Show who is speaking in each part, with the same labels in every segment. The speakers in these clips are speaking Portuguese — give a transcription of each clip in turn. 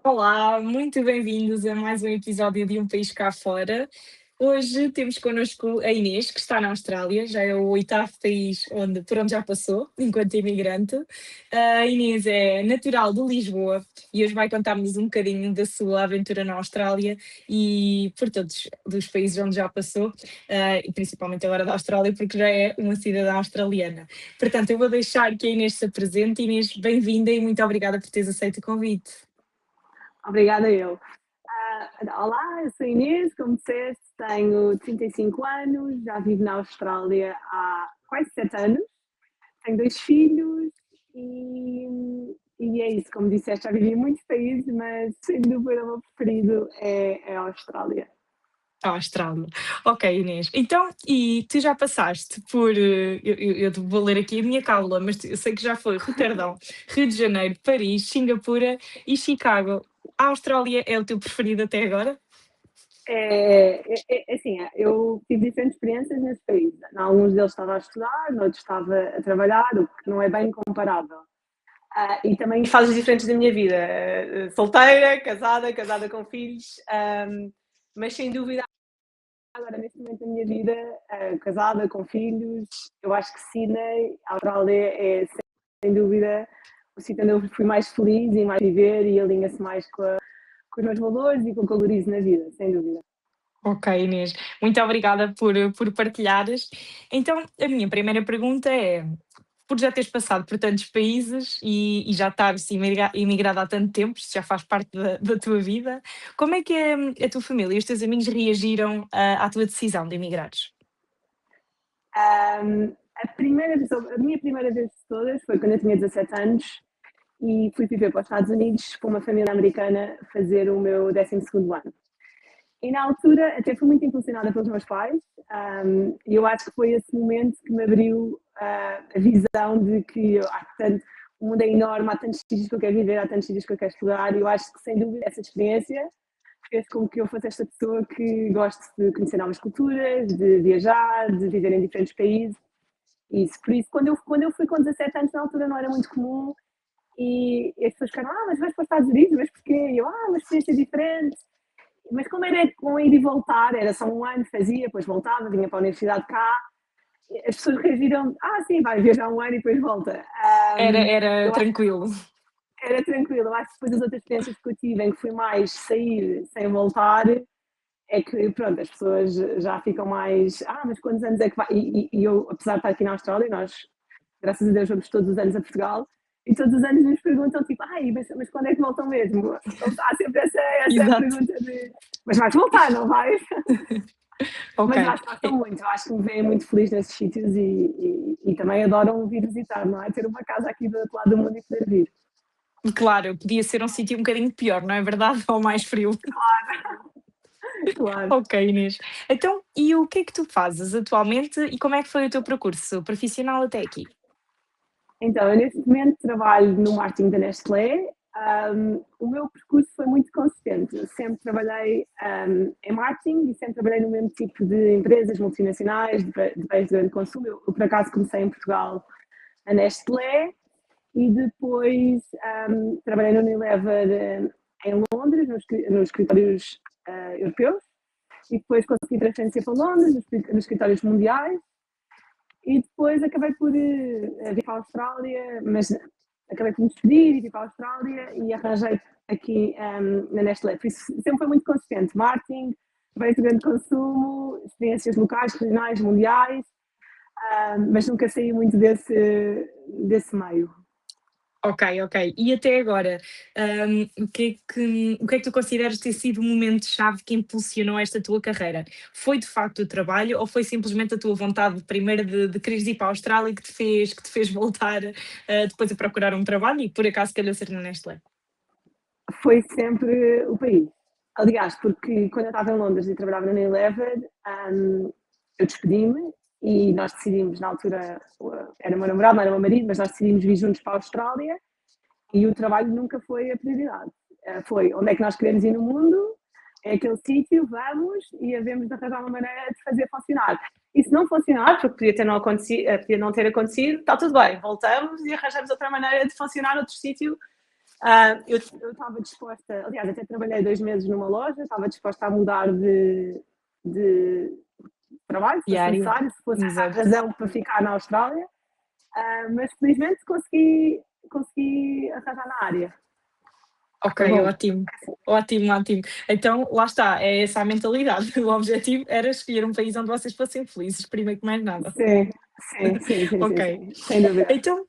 Speaker 1: Olá, muito bem-vindos a mais um episódio de Um País Cá Fora. Hoje temos connosco a Inês, que está na Austrália, já é o oitavo país por onde já passou, enquanto imigrante. A Inês é natural de Lisboa e hoje vai contar-nos um bocadinho da sua aventura na Austrália e por todos os países onde já passou, e principalmente agora da Austrália, porque já é uma cidadã australiana. Portanto, eu vou deixar que a Inês se apresente. Inês, bem-vinda e muito obrigada por teres aceito o convite.
Speaker 2: Obrigada eu. Olá, eu sou Inês, como disseste, tenho 35 anos, já vivo na Austrália há quase 7 anos, tenho 2 filhos e é isso, como disseste, já vivi em muitos países, mas sem dúvida o meu preferido é a Austrália.
Speaker 1: À Austrália. Ok, Inês. Então, e tu já passaste por. Eu vou ler aqui a minha cábula, mas eu sei que já foi Roterdão, Rio de Janeiro, Paris, Singapura e Chicago. A Austrália é o teu preferido até agora?
Speaker 2: Assim, eu tive diferentes experiências nesse país. Em alguns deles estava a estudar, noutros estava a trabalhar, o que não é bem comparável. E também fases diferentes da minha vida, solteira, casada com filhos, mas sem dúvida agora neste momento da minha vida, casada com filhos, eu acho que Sydney, a Austrália é sem dúvida o sítio onde eu fui mais feliz e mais viver e alinha-se mais com os meus valores e com o que eu valorizo na vida, sem dúvida.
Speaker 1: Ok, Inês. Muito obrigada por partilhares. Então, a minha primeira pergunta é: por já teres passado por tantos países e já estares imigrada há tanto tempo, isto já faz parte da tua vida, como é que a tua família e os teus amigos reagiram à tua decisão de imigrares?
Speaker 2: A minha primeira vez de todas foi quando eu tinha 17 anos e fui viver para os Estados Unidos com uma família americana fazer o meu 12º ano. E na altura até fui muito impulsionada pelos meus pais e eu acho que foi esse momento que me abriu a visão de que o mundo é enorme, há tantos sítios que eu quero viver, há tantos sítios que eu quero explorar e eu acho que sem dúvida essa experiência fez com que eu fosse esta pessoa que goste de conhecer novas culturas, de viajar, de viver em diferentes países. Por isso quando eu fui com 17 anos na altura não era muito comum e as pessoas ficaram, mas vais para os Estados Unidos, mas porquê? E eu, uma experiência diferente. Mas como era com ir e voltar, era só um ano, fazia, depois voltava, vinha para a universidade cá, as pessoas reagiram, sim, vai viajar um ano e depois volta.
Speaker 1: Era
Speaker 2: Eu acho
Speaker 1: tranquilo.
Speaker 2: que era tranquilo, eu acho que depois das outras experiências que eu tive, em que fui mais sair sem voltar, é que, pronto, as pessoas já ficam mais, mas quantos anos é que vai? E eu, apesar de estar aqui na Austrália, nós, graças a Deus, vamos todos os anos a Portugal, e todos os anos nos perguntam, tipo, mas quando é que voltam mesmo? Há sempre essa
Speaker 1: Exato.
Speaker 2: pergunta de, mas vais voltar, não vais?
Speaker 1: Ok.
Speaker 2: Mas eu acho que gostam muito, eu acho que me veem muito feliz nesses sítios e também adoram vir visitar, não é? Ter uma casa aqui do outro lado do mundo e poder vir.
Speaker 1: Claro, podia ser um sítio um bocadinho pior, não é verdade? Ou mais frio.
Speaker 2: Claro.
Speaker 1: Ok, Inês. Então, e o que é que tu fazes atualmente e como é que foi o teu percurso profissional até aqui?
Speaker 2: Então, eu neste momento trabalho no marketing da Nestlé. O meu percurso foi muito consistente. Eu sempre trabalhei em marketing e sempre trabalhei no mesmo tipo de empresas multinacionais, de bens de grande consumo. Eu, por acaso, comecei em Portugal a Nestlé e depois trabalhei no Unilever em Londres, nos escritórios europeus, e depois consegui transferência para Londres, nos escritórios mundiais, e depois acabei por vir para a Austrália, mas acabei por me despedir e vir para a Austrália e arranjei aqui na Nestlé. Por isso sempre foi muito consistente, marketing, bens de grande consumo, experiências locais, regionais, mundiais, mas nunca saí muito desse meio.
Speaker 1: Ok, ok. E até agora, o que é que tu consideras ter sido o momento-chave que impulsionou esta tua carreira? Foi de facto o trabalho ou foi simplesmente a tua vontade primeiro de quereres ir para a Austrália que te fez voltar depois a procurar um trabalho e por acaso calhou ser na Nestlé?
Speaker 2: Foi sempre o país. Aliás, porque quando eu estava em Londres e trabalhava na Unilever, eu despedi-me e nós decidimos, na altura, era o meu namorado, não era o meu marido, mas nós decidimos vir juntos para a Austrália e o trabalho nunca foi a prioridade. Foi onde é que nós queremos ir no mundo, é aquele sítio, vamos e havemos de arranjar uma maneira de fazer funcionar. E se não funcionar, porque podia não ter acontecido, está tudo bem, voltamos e arranjamos outra maneira de funcionar outro sítio Eu estava disposta, aliás, até trabalhei 2 meses numa loja, estava disposta a mudar de trabalho, se fosse
Speaker 1: Diário.
Speaker 2: necessário, se fosse essa a
Speaker 1: Exato.
Speaker 2: razão para ficar na Austrália, mas felizmente consegui arranjar na área.
Speaker 1: Ok,
Speaker 2: Foi bom.
Speaker 1: ótimo. Ótimo, ótimo. Então, lá está, é essa a mentalidade. O objetivo era escolher um país onde vocês fossem felizes, primeiro que mais nada.
Speaker 2: Sim, sim, sim, sim, sim,
Speaker 1: Ok.
Speaker 2: sim, sem dúvida.
Speaker 1: Então,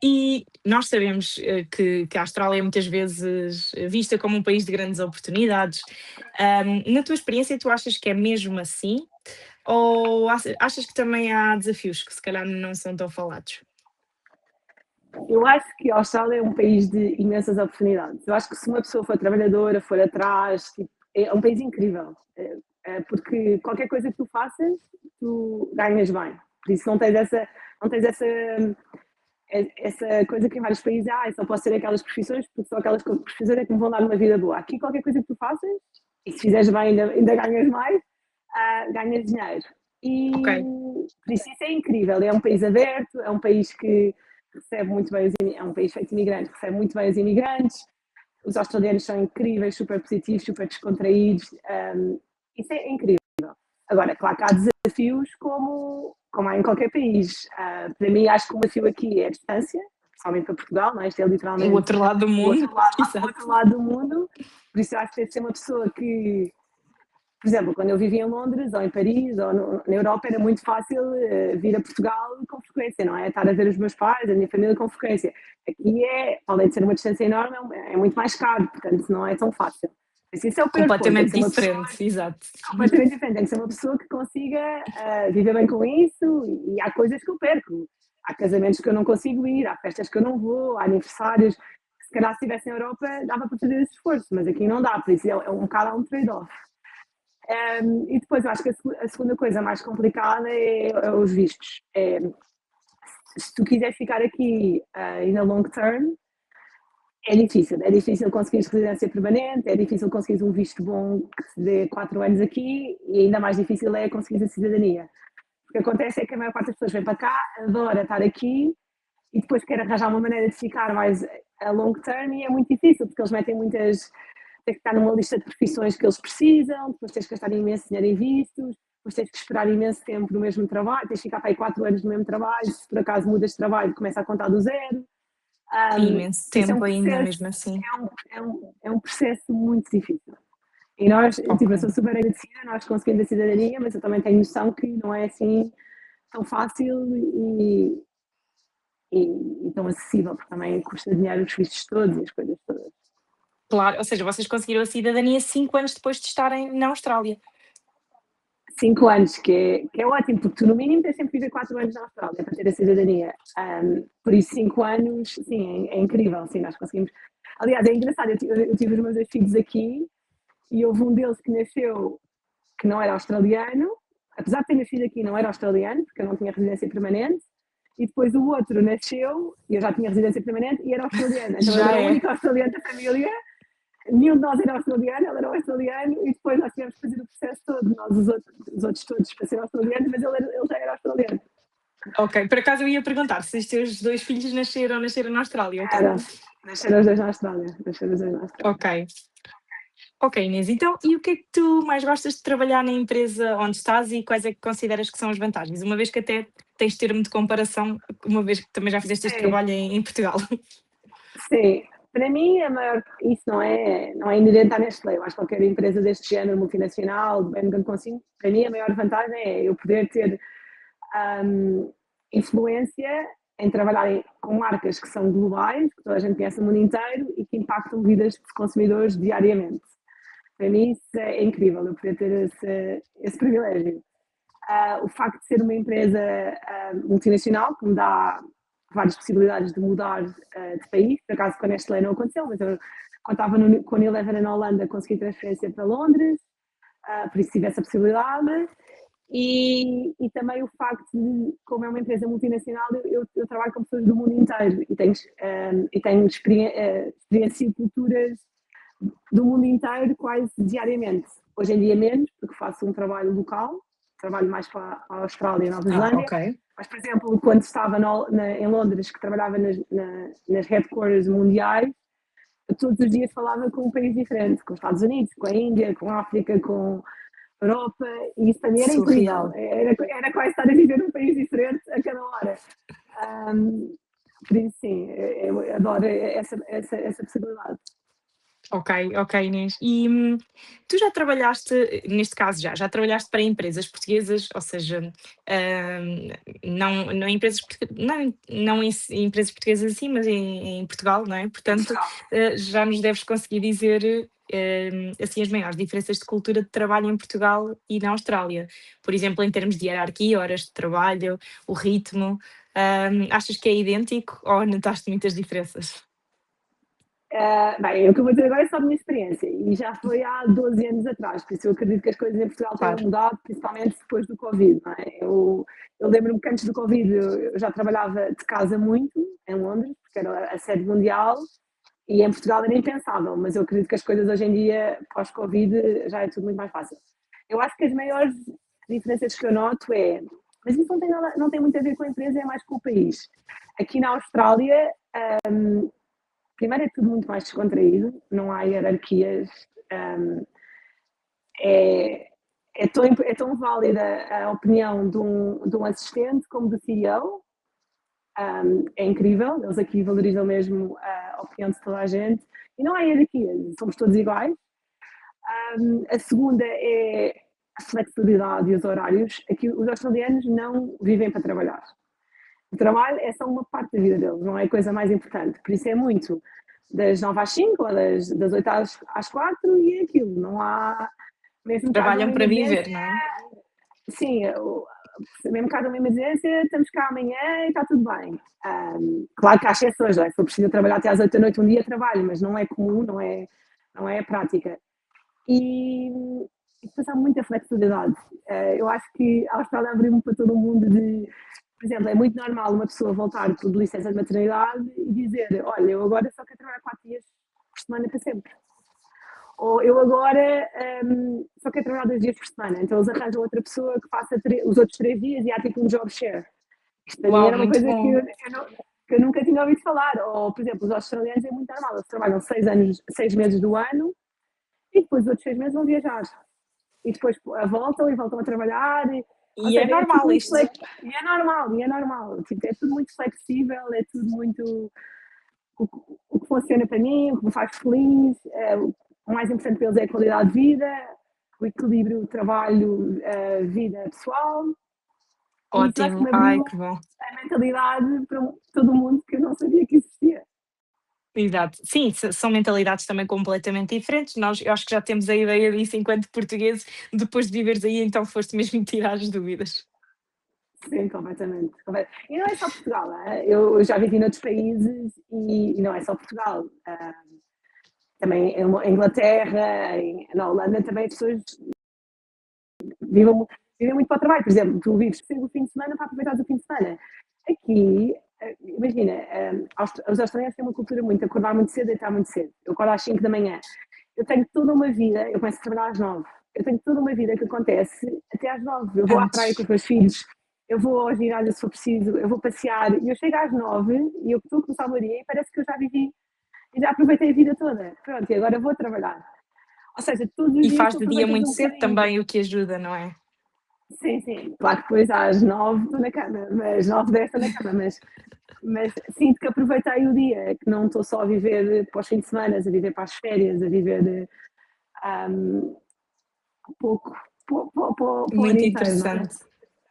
Speaker 1: e nós sabemos que a Austrália é muitas vezes vista como um país de grandes oportunidades. Na tua experiência, tu achas que é mesmo assim? Ou achas que também há desafios que se calhar não são tão falados?
Speaker 2: Eu acho que a Austrália é um país de imensas oportunidades. Eu acho que se uma pessoa for trabalhadora, for atrás, tipo, é um país incrível. Porque qualquer coisa que tu faças, tu ganhas bem. Por isso não tens essa coisa que em vários países, só posso ter aquelas profissões, porque só aquelas profissões é que me vão dar uma vida boa. Aqui qualquer coisa que tu faças, e se fizeres bem ainda ganhas mais, ganhas dinheiro. E
Speaker 1: Ok.
Speaker 2: por isso é incrível, é um país aberto, é um país que recebe muito bem é um país feito de imigrantes, recebe muito bem os imigrantes, os australianos são incríveis, super positivos, super descontraídos, isso é incrível. Agora, claro que há desafios como há em qualquer país. Para mim, acho que o desafio aqui é a distância, principalmente para Portugal, não é? Isto é
Speaker 1: O
Speaker 2: literalmente
Speaker 1: outro lado do
Speaker 2: o
Speaker 1: mundo.
Speaker 2: o
Speaker 1: Exato.
Speaker 2: outro lado do mundo. Por isso, eu acho que tem de ser uma pessoa que, por exemplo, quando eu vivia em Londres ou em Paris ou na Europa, era muito fácil vir a Portugal com frequência, não é? Estar a ver os meus pais, a minha família com frequência. Aqui além de ser uma distância enorme, é muito mais caro, portanto, não é tão fácil. Isso é o primeiro ponto, tem que
Speaker 1: Completamente
Speaker 2: ser uma pessoa
Speaker 1: diferente, exato.
Speaker 2: completamente diferente. Tem que ser uma pessoa que consiga viver bem com isso e há coisas que eu perco. Há casamentos que eu não consigo ir, há festas que eu não vou, há aniversários que se calhar se estivesse na Europa dava para fazer esse esforço, mas aqui não dá, por isso é um bocado um trade-off. E depois eu acho que a segunda coisa mais complicada é os vistos. Se tu quiseres ficar aqui in a long term, é difícil conseguir residência permanente, é difícil conseguir um visto bom que se dê 4 anos aqui e ainda mais difícil é conseguir a cidadania. O que acontece é que a maior parte das pessoas vem para cá, adora estar aqui e depois quer arranjar uma maneira de ficar mais a long term e é muito difícil porque eles metem tem que estar numa lista de profissões que eles precisam, depois tens que gastar imenso dinheiro em vistos, depois tens que esperar imenso tempo no mesmo trabalho, tens que ficar para aí 4 anos no mesmo trabalho, se por acaso mudas de trabalho começa a contar do zero.
Speaker 1: Imenso
Speaker 2: Isso é um
Speaker 1: tempo ainda,
Speaker 2: processo,
Speaker 1: mesmo assim.
Speaker 2: é um processo muito difícil. E
Speaker 1: Ok.
Speaker 2: eu sou super agradecida, nós conseguimos a cidadania, mas eu também tenho noção que não é assim tão fácil e tão acessível, porque também custa dinheiro os vistos todos e as coisas todas.
Speaker 1: Claro, ou seja, vocês conseguiram a cidadania 5 anos depois de estarem na Austrália.
Speaker 2: 5 anos, que é ótimo, porque tu no mínimo tens sempre que viver 4 anos na Austrália para ter a cidadania. Por isso 5 anos, sim, é incrível, sim, nós conseguimos. Aliás, é engraçado, eu tive os meus 2 filhos aqui e houve um deles que nasceu que não era australiano, apesar de ter nascido aqui, não era australiano, porque eu não tinha residência permanente, e depois o outro nasceu, e eu já tinha residência permanente, e era australiano. Então eu
Speaker 1: Já
Speaker 2: era a
Speaker 1: é.
Speaker 2: única australiana da família, nenhum de nós era australiano, ele era australiano, e depois nós tivemos que fazer o processo todo, nós os outros todos para ser australianos, mas ele já era australiano.
Speaker 1: Ok, por acaso eu ia perguntar se os teus 2 filhos nasceram na Austrália, ok.
Speaker 2: Era, nasceram os dois na Austrália, nasceram os dois na Austrália.
Speaker 1: Ok. Ok, Inês, então, e o que é que tu mais gostas de trabalhar na empresa onde estás e quais é que consideras que são as vantagens? Uma vez que até tens termo de comparação, uma vez que também já fizeste este
Speaker 2: Sim,
Speaker 1: trabalho em Portugal.
Speaker 2: sim. Para mim, isso não é inerente à Nestlé. Eu acho que qualquer empresa deste género, multinacional, de bem grande consigo, para mim a maior vantagem é eu poder ter influência em trabalhar com marcas que são globais, que toda a gente conhece no mundo inteiro e que impactam vidas de consumidores diariamente. Para mim isso é incrível, eu poder ter esse privilégio. O facto de ser uma empresa multinacional, que me dá várias possibilidades de mudar de país, por acaso com a Nestlé não aconteceu, mas eu, quando estava com a Unilever na Holanda consegui transferência para Londres, por isso tive essa possibilidade. E também o facto de, como é uma empresa multinacional, eu trabalho com pessoas do mundo inteiro e tenho experiência culturas do mundo inteiro quase diariamente. Hoje em dia menos, porque faço um trabalho local, trabalho mais para a Austrália e Nova
Speaker 1: Ah,
Speaker 2: Zelândia,
Speaker 1: ok.
Speaker 2: mas, por exemplo, quando estava em Londres, que trabalhava nas headquarters mundiais, todos os dias falava com um país diferente, com os Estados Unidos, com a Índia, com a África, com a Europa, e isso para mim era incrível.
Speaker 1: Surreal.
Speaker 2: Era quase estar a viver num país diferente a cada hora. Por isso, sim, eu adoro essa possibilidade.
Speaker 1: Ok, ok, Inês. E tu já trabalhaste, neste caso já trabalhaste para empresas portuguesas, ou seja, não empresas, não em empresas portuguesas assim, mas em Portugal, não é? Portanto, já nos deves conseguir dizer assim as maiores diferenças de cultura de trabalho em Portugal e na Austrália. Por exemplo, em termos de hierarquia, horas de trabalho, o ritmo. Achas que é idêntico ou notaste muitas diferenças?
Speaker 2: Bem, o que eu vou dizer agora é só a minha experiência e já foi há 12 anos atrás, por isso eu acredito que as coisas em Portugal tenham
Speaker 1: Claro.
Speaker 2: mudado, principalmente depois do Covid. Não é? Eu lembro-me que antes do Covid eu já trabalhava de casa muito, em Londres, porque era a sede mundial, e em Portugal era impensável, mas eu acredito que as coisas hoje em dia, pós-Covid, já é tudo muito mais fácil. Eu acho que as maiores diferenças que eu noto mas isso não tem muito a ver com a empresa, é mais com o país. Aqui na Austrália, primeiro é tudo muito mais descontraído, não há hierarquias, é tão válida a opinião de um assistente como do CEO, é incrível, eles aqui valorizam mesmo a opinião de toda a gente, e não há hierarquias, somos todos iguais. A segunda é a flexibilidade e os horários. Aqui os australianos não vivem para trabalhar. O trabalho é só uma parte da vida deles, não é a coisa mais importante. Por isso é muito das 9 às 5 ou das 8 às 4 e é aquilo. Não há, mesmo que haja
Speaker 1: Trabalham
Speaker 2: uma
Speaker 1: para
Speaker 2: emergência,
Speaker 1: viver, não é?
Speaker 2: sim, mesmo que haja uma emergência, estamos cá amanhã e está tudo bem. Claro que há exceções, se for preciso trabalhar até às 8 da noite um dia, trabalho, mas não é comum, não é a prática. E depois há muita flexibilidade. Eu acho que a Austrália abriu-me para todo o mundo por exemplo, é muito normal uma pessoa voltar de licença de maternidade e dizer, olha, eu agora só quero trabalhar 4 dias por semana para sempre. Ou eu agora só quero trabalhar 2 dias por semana. Então eles arranjam outra pessoa que faça os outros 3 dias e há tipo um job share. Isto para mim
Speaker 1: Uau,
Speaker 2: era uma
Speaker 1: muito
Speaker 2: coisa
Speaker 1: bom.
Speaker 2: que eu nunca tinha ouvido falar. Ou, por exemplo, os australianos é muito normal. Eles trabalham 6 meses do ano e depois os outros 6 meses vão viajar. E depois voltam e voltam a trabalhar. Ou
Speaker 1: E é
Speaker 2: seja, é tudo
Speaker 1: normal
Speaker 2: muito
Speaker 1: isto.
Speaker 2: flexível. E é normal. Tipo, é tudo muito flexível, é tudo muito o que funciona para mim, o que me faz feliz. O mais importante para eles é a qualidade de vida, o equilíbrio trabalho-vida pessoal. E isso acho que
Speaker 1: Ótimo,
Speaker 2: me
Speaker 1: ai
Speaker 2: abriu
Speaker 1: que bom.
Speaker 2: a mentalidade para todo mundo que eu não sabia que existia.
Speaker 1: Exato. Sim, são mentalidades também completamente diferentes. Nós, eu acho que já temos a ideia disso enquanto portugueses, depois de viveres aí, então foste mesmo tirar as dúvidas.
Speaker 2: Sim, completamente. E não é só Portugal, eu já vivi noutros países e não é só Portugal. Também em Inglaterra, na Holanda também as pessoas vivem, vivem muito para o trabalho. Por exemplo, tu vives sempre o fim de semana para aproveitar o fim de semana. Aqui, imagina, os australianos têm uma cultura muito, acordar muito cedo e deitar muito cedo. Eu acordo às 5 da manhã. Eu tenho toda uma vida, eu começo a trabalhar às 9. Eu tenho toda uma vida que acontece até às 9. Eu vou à praia com
Speaker 1: Antes.
Speaker 2: os meus filhos, eu vou ao ginásio se for preciso, eu vou passear e eu chego às 9 e eu estou a começar o dia e parece que eu já vivi e já aproveitei a vida toda. Pronto, e agora vou trabalhar. Ou seja, todos os
Speaker 1: E
Speaker 2: dias
Speaker 1: faz
Speaker 2: tu
Speaker 1: de dia
Speaker 2: aproveitas
Speaker 1: muito
Speaker 2: um
Speaker 1: cedo
Speaker 2: bocadinho.
Speaker 1: também, o que ajuda, não é?
Speaker 2: Sim, sim. Claro que depois às 9 estou na cama, mas 9, 10 estou na cama, mas sinto que aproveitei o dia, que não estou só a viver para os fins de semana, a viver para as férias, a viver pouco para o ano
Speaker 1: Muito
Speaker 2: inteiro, não é?
Speaker 1: interessante.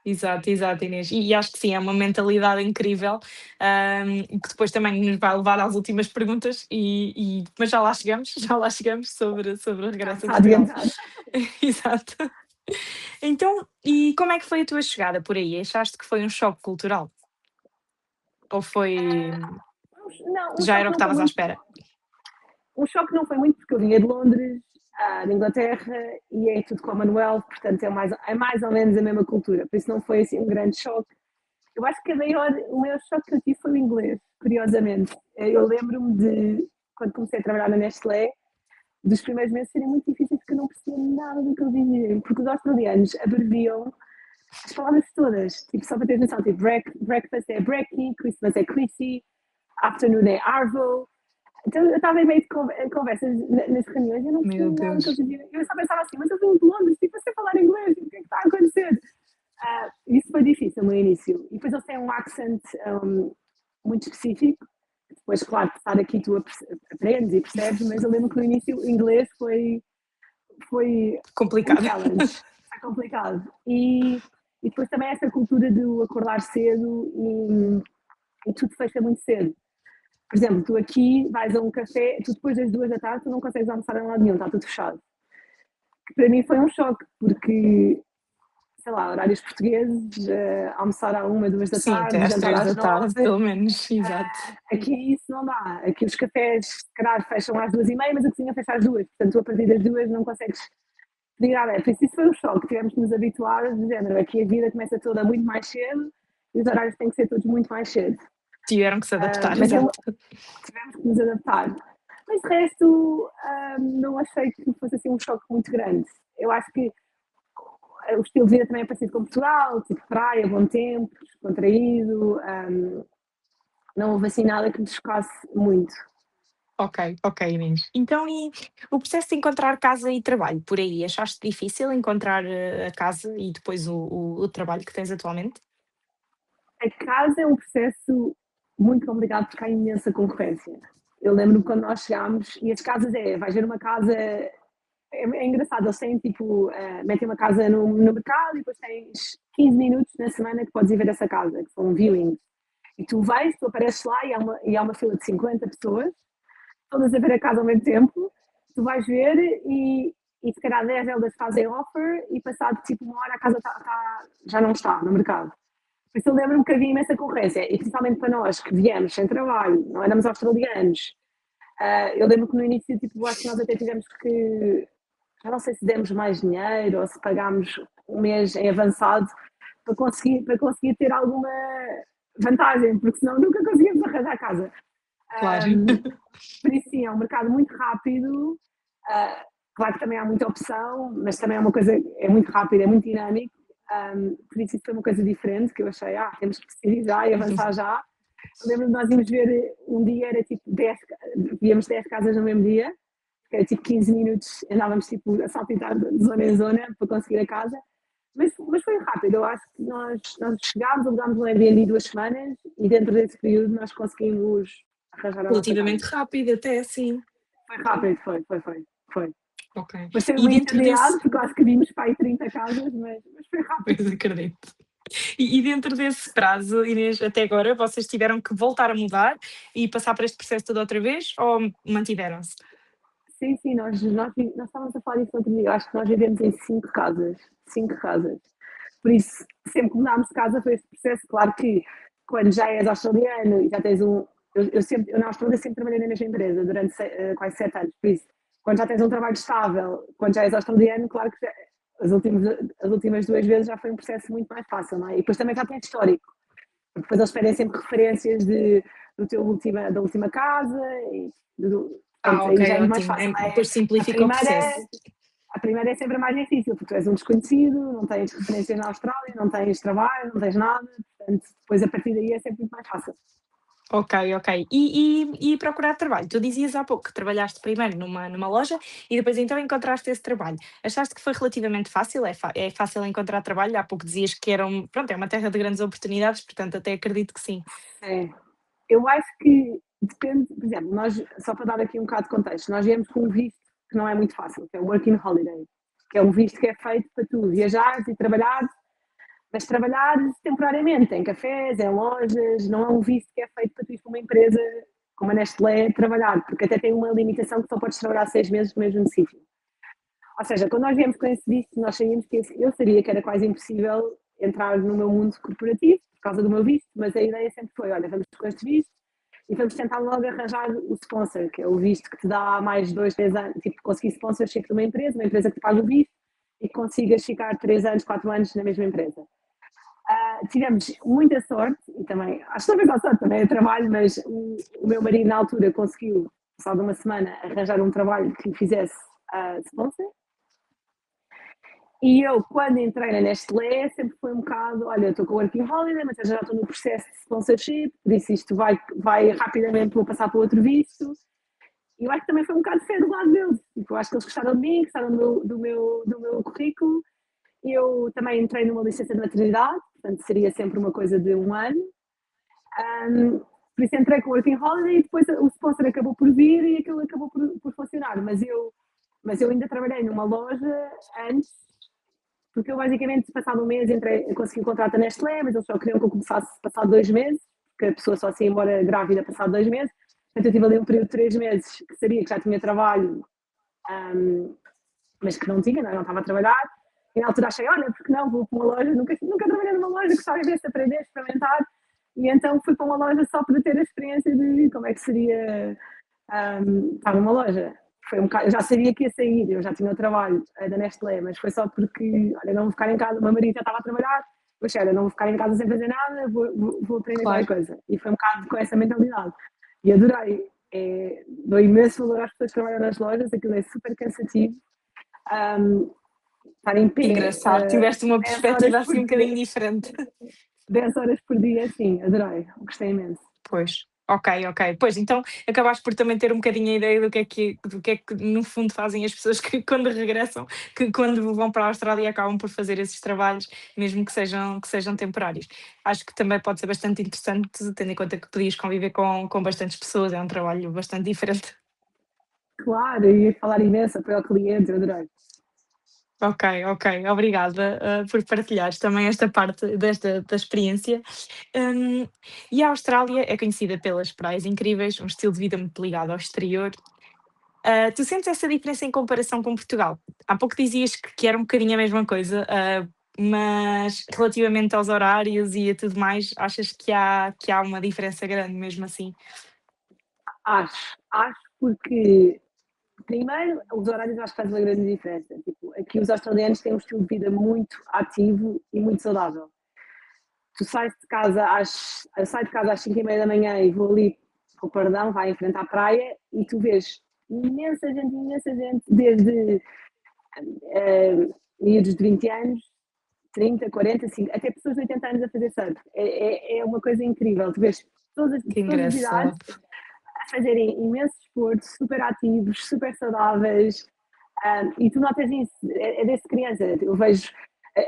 Speaker 1: Exato, exato, Inês. E acho que sim, é uma mentalidade incrível, que depois também nos vai levar às últimas perguntas, mas já lá chegamos sobre o
Speaker 2: Já
Speaker 1: regresso a
Speaker 2: está
Speaker 1: Portugal.
Speaker 2: adiantado.
Speaker 1: Exato. Então, e como é que foi a tua chegada por aí? Achaste que foi um choque cultural? Ou
Speaker 2: Não,
Speaker 1: já era o que estavas à espera?
Speaker 2: um choque não foi muito porque eu vinha de Londres, de Inglaterra, e é tudo Commonwealth, portanto é mais ou menos a mesma cultura, por isso não foi assim um grande choque. Eu acho que o maior choque que eu tive foi o inglês, curiosamente. Eu lembro-me quando comecei a trabalhar na Nestlé, dos primeiros meses serem muito difíceis porque eu não percebia nada do que eles diziam, porque os australianos abreviam as palavras todas, tipo, só para ter noção, tipo, breakfast é brekkie, Christmas é Chrissy, afternoon é Arvo, Então eu estava em meio de conversas nas reuniões e eu não
Speaker 1: Meu
Speaker 2: percebi nada do que eles
Speaker 1: Deus.
Speaker 2: diziam. Eu só pensava assim, mas eu venho de Londres, tipo, eu sei falar inglês, tipo, o que é que está a acontecer? Isso foi difícil no início. E depois eles têm um accent muito específico. Depois, claro, de estar aqui tu aprendes e percebes, mas eu lembro que no início o inglês foi um
Speaker 1: Complicado.
Speaker 2: challenge, foi complicado. E depois também essa cultura de acordar cedo e tudo fecha muito cedo. Por exemplo, tu aqui vais a um café, tu depois das 2 da tarde tu não consegues almoçar em lado nenhum, está tudo fechado. Que para mim foi um choque, porque, sei lá, horários portugueses, almoçar à 1, 2 da
Speaker 1: Sim, até
Speaker 2: tarde,
Speaker 1: às
Speaker 2: jantar
Speaker 1: três da
Speaker 2: às
Speaker 1: tarde,
Speaker 2: 9,
Speaker 1: pelo menos, exato.
Speaker 2: aqui isso não dá. Aqui os cafés, se calhar, fecham às 2h30, mas a cozinha fecha às 2, portanto tu a partir das 2 não consegues pedir à Por isso foi um choque, tivemos que nos habituar, de género, aqui a vida começa toda muito mais cedo e os horários têm que ser todos muito mais cedo.
Speaker 1: Tiveram que se adaptar,
Speaker 2: Mas
Speaker 1: exato.
Speaker 2: tivemos que nos adaptar. Mas de resto, não achei que fosse assim um choque muito grande. Eu acho que o estilo de vida também é parecido com Portugal, tipo praia, bom tempo, descontraído, não houve assim nada que me chocasse muito.
Speaker 1: Ok, ok, Inês. Então, e o processo de encontrar casa e trabalho por aí, achaste difícil encontrar a casa e depois o trabalho que tens atualmente?
Speaker 2: A casa é um processo muito complicado porque há imensa concorrência. Eu lembro-me quando nós chegámos e as casas vais ver uma casa, é engraçado, eles têm tipo, metem uma casa no mercado e depois tens 15 minutos na semana que podes ir ver essa casa, que são viewings. E tu vais, tu apareces lá e há uma fila de 50 pessoas, todas a ver a casa ao mesmo tempo, tu vais ver e se calhar 10 delas fazem offer e passado tipo 1 hora a casa já não está no mercado. Por isso eu lembro-me que havia imensa concorrência, e principalmente para nós que viemos sem trabalho, não éramos australianos. Eu lembro que no início, tipo, acho que nós até tivemos que, já não sei se demos mais dinheiro ou se pagámos um mês em avançado para conseguir ter alguma vantagem, porque senão nunca conseguíamos arranjar casa.
Speaker 1: Claro.
Speaker 2: Por isso, sim, é um mercado muito rápido. Claro que também há muita opção, mas também é uma coisa, é muito rápido, é muito dinâmico. Por isso, isso foi uma coisa diferente que eu achei, temos que decidir já e avançar já. Eu lembro de nós íamos ver, um dia era tipo 10, víamos 10 casas no mesmo dia, que era tipo 15 minutos, andávamos tipo a saltitar de zona em zona para conseguir a casa. Mas foi rápido, eu acho que nós chegámos, alugámos um Airbnb 2 semanas e dentro desse período nós conseguimos arranjar a nossa casa.
Speaker 1: Relativamente rápido até, sim.
Speaker 2: Foi rápido, foi.
Speaker 1: Ok.
Speaker 2: Pareceu
Speaker 1: E
Speaker 2: uma
Speaker 1: dentro
Speaker 2: eternidade,
Speaker 1: desse
Speaker 2: porque quase que vimos para aí 30 casas, mas foi rápido.
Speaker 1: pois acredito. E dentro desse prazo, Inês, até agora, vocês tiveram que voltar a mudar e passar por este processo todo outra vez ou mantiveram-se?
Speaker 2: Sim, sim, nós estávamos a falar disso outro dia, acho que nós vivemos em 5 casas, 5 casas. Por isso, sempre que mudámos de casa foi este processo, claro que quando já és australiano e já tens eu na Austrália sempre trabalhei na mesma empresa durante quase 7 anos, por isso, quando já tens um trabalho estável, quando já és australiano, claro que as últimas 2 vezes já foi um processo muito mais fácil, não é? E depois também já tens histórico, porque depois eles pedem sempre referências da última casa, e
Speaker 1: Ah,
Speaker 2: portanto,
Speaker 1: ok,
Speaker 2: aí já é muito mais
Speaker 1: ótimo.
Speaker 2: fácil, não é?
Speaker 1: Depois
Speaker 2: A
Speaker 1: simplifica o
Speaker 2: primeira,
Speaker 1: processo.
Speaker 2: a primeira é sempre a mais difícil, porque tu és um desconhecido, não tens referência na Austrália, não tens trabalho, não tens nada, portanto, depois a partir daí é sempre muito mais fácil.
Speaker 1: Ok, ok. E procurar trabalho? Tu dizias há pouco que trabalhaste primeiro numa loja e depois então encontraste esse trabalho. Achaste que foi relativamente fácil? É fácil encontrar trabalho? Há pouco dizias que pronto, é uma terra de grandes oportunidades, portanto até acredito que sim.
Speaker 2: É. Eu acho que depende, por exemplo, nós, só para dar aqui um bocado de contexto, nós viemos com um visto que não é muito fácil, que é o Working Holiday, que é um visto que é feito para tu viajares e trabalhares, mas trabalhares temporariamente em cafés, em lojas, não é um visto que é feito para tu ir para uma empresa como a Nestlé trabalhar, porque até tem uma limitação que só podes trabalhar 6 meses no mesmo sítio. Ou seja, quando nós viemos com esse visto, nós sabíamos que eu sabia que era quase impossível entrar no meu mundo corporativo por causa do meu visto, mas a ideia sempre foi, olha, vamos com este visto e vamos tentar logo arranjar o sponsor, que é o visto que te dá mais 2, 3 anos, tipo, conseguir sponsorship de uma empresa que te paga o visto e que consigas ficar 3 anos, 4 anos na mesma empresa. Tivemos muita sorte, e também, acho que talvez a sorte também é trabalho, mas o meu marido na altura conseguiu, só de uma semana, arranjar um trabalho que fizesse sponsor. E eu, quando entrei na Nestlé, sempre foi um bocado, olha, eu estou com o Working Holiday, mas eu já estou no processo de sponsorship, por isso isto vai rapidamente, vou passar para outro visto. E eu acho que também foi um bocado fé do lado deles. Tipo, eu acho que eles gostaram de mim, gostaram do meu currículo. Eu também entrei numa licença de maternidade, portanto seria sempre uma coisa de um ano. Por isso entrei com o Working Holiday e depois o sponsor acabou por vir e aquilo acabou por funcionar. Mas eu ainda trabalhei numa loja antes, porque eu basicamente, passado um mês, consegui um contrato na Nestlé, mas eles só queriam que eu começasse passado 2 meses, porque a pessoa só se ia embora grávida passado 2 meses. Portanto, eu tive ali um período de 3 meses, que sabia que já tinha trabalho, mas que não tinha, não estava a trabalhar. E na altura achei, olha, porque não, vou para uma loja, nunca trabalhei numa loja, gostava de aprender, experimentar. E então fui para uma loja só para ter a experiência de como é que seria estar numa loja. Foi um bocado, eu já sabia que ia sair, eu já tinha o trabalho da Nestlé, mas foi só porque, olha, não vou ficar em casa, o meu marido já estava a trabalhar, mas olha, não vou ficar em casa sem fazer nada, vou aprender qualquer
Speaker 1: Claro.
Speaker 2: coisa. E foi um bocado com essa mentalidade. E adorei. Dou imenso valor às pessoas que trabalham nas lojas, aquilo é super cansativo. Estar em
Speaker 1: Que
Speaker 2: pé
Speaker 1: engraçado. Tiveste uma
Speaker 2: 10 horas
Speaker 1: perspectiva
Speaker 2: por
Speaker 1: assim um
Speaker 2: dia,
Speaker 1: bocadinho diferente.
Speaker 2: 10 horas por dia, sim, adorei, gostei imenso.
Speaker 1: Pois. Ok, ok. Pois, então acabaste por também ter um bocadinho a ideia do que é que no fundo fazem as pessoas que quando regressam, que quando vão para a Austrália acabam por fazer esses trabalhos, mesmo que sejam temporários. Acho que também pode ser bastante interessante, tendo em conta que podias conviver com bastantes pessoas, é um trabalho bastante diferente.
Speaker 2: Claro, e falar imenso, apoio ao cliente, eu adorei.
Speaker 1: Ok, ok. Obrigada, por partilhares também esta parte da experiência. Hum, e a Austrália é conhecida pelas praias incríveis, um estilo de vida muito ligado ao exterior. Tu sentes essa diferença em comparação com Portugal? Há pouco dizias que era um bocadinho a mesma coisa, mas relativamente aos horários e a tudo mais, achas que há uma diferença grande mesmo assim?
Speaker 2: Acho porque, primeiro, os horários acho que fazem uma grande diferença. Tipo, aqui os australianos têm um estilo de vida muito ativo e muito saudável. Tu sais de casa eu saio de casa às 5h30 da manhã e vou ali para o Pardão, vai em frente à praia e tu vês imensa gente, desde miúdos de 20 anos, 30, 40, 50, até pessoas de 80 anos a fazer surf. É uma coisa incrível. Tu vês
Speaker 1: Que
Speaker 2: todas as idades
Speaker 1: engraçado.
Speaker 2: a fazerem imenso esforço, super ativos, super saudáveis. E tu notas isso, desde criança. Eu vejo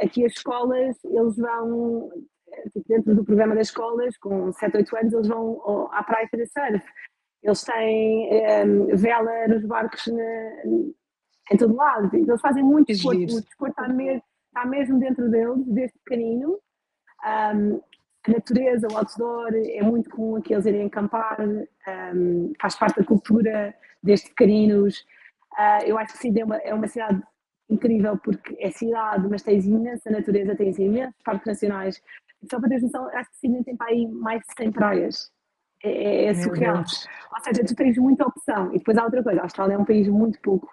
Speaker 2: aqui as escolas, eles vão, tipo, dentro do programa das escolas, com 7, 8 anos, eles vão à praia fazer surf. Eles têm vela nos barcos em todo lado. Eles fazem muito
Speaker 1: Que
Speaker 2: desporto.
Speaker 1: giro.
Speaker 2: O desporto está mesmo dentro deles, desde pequenino. A natureza, o outdoor, é muito comum aqui eles irem acampar, faz parte da cultura desde pequeninos. Eu acho que Sydney é uma cidade incrível porque é cidade, mas tens imensa natureza, tens imensos parques nacionais. Só para teres noção, acho que Sydney tem para aí mais de 100 praias. É
Speaker 1: Meu
Speaker 2: surreal.
Speaker 1: Deus.
Speaker 2: Ou seja, tu tens muita opção. E depois há outra coisa, a Austrália é um país muito pouco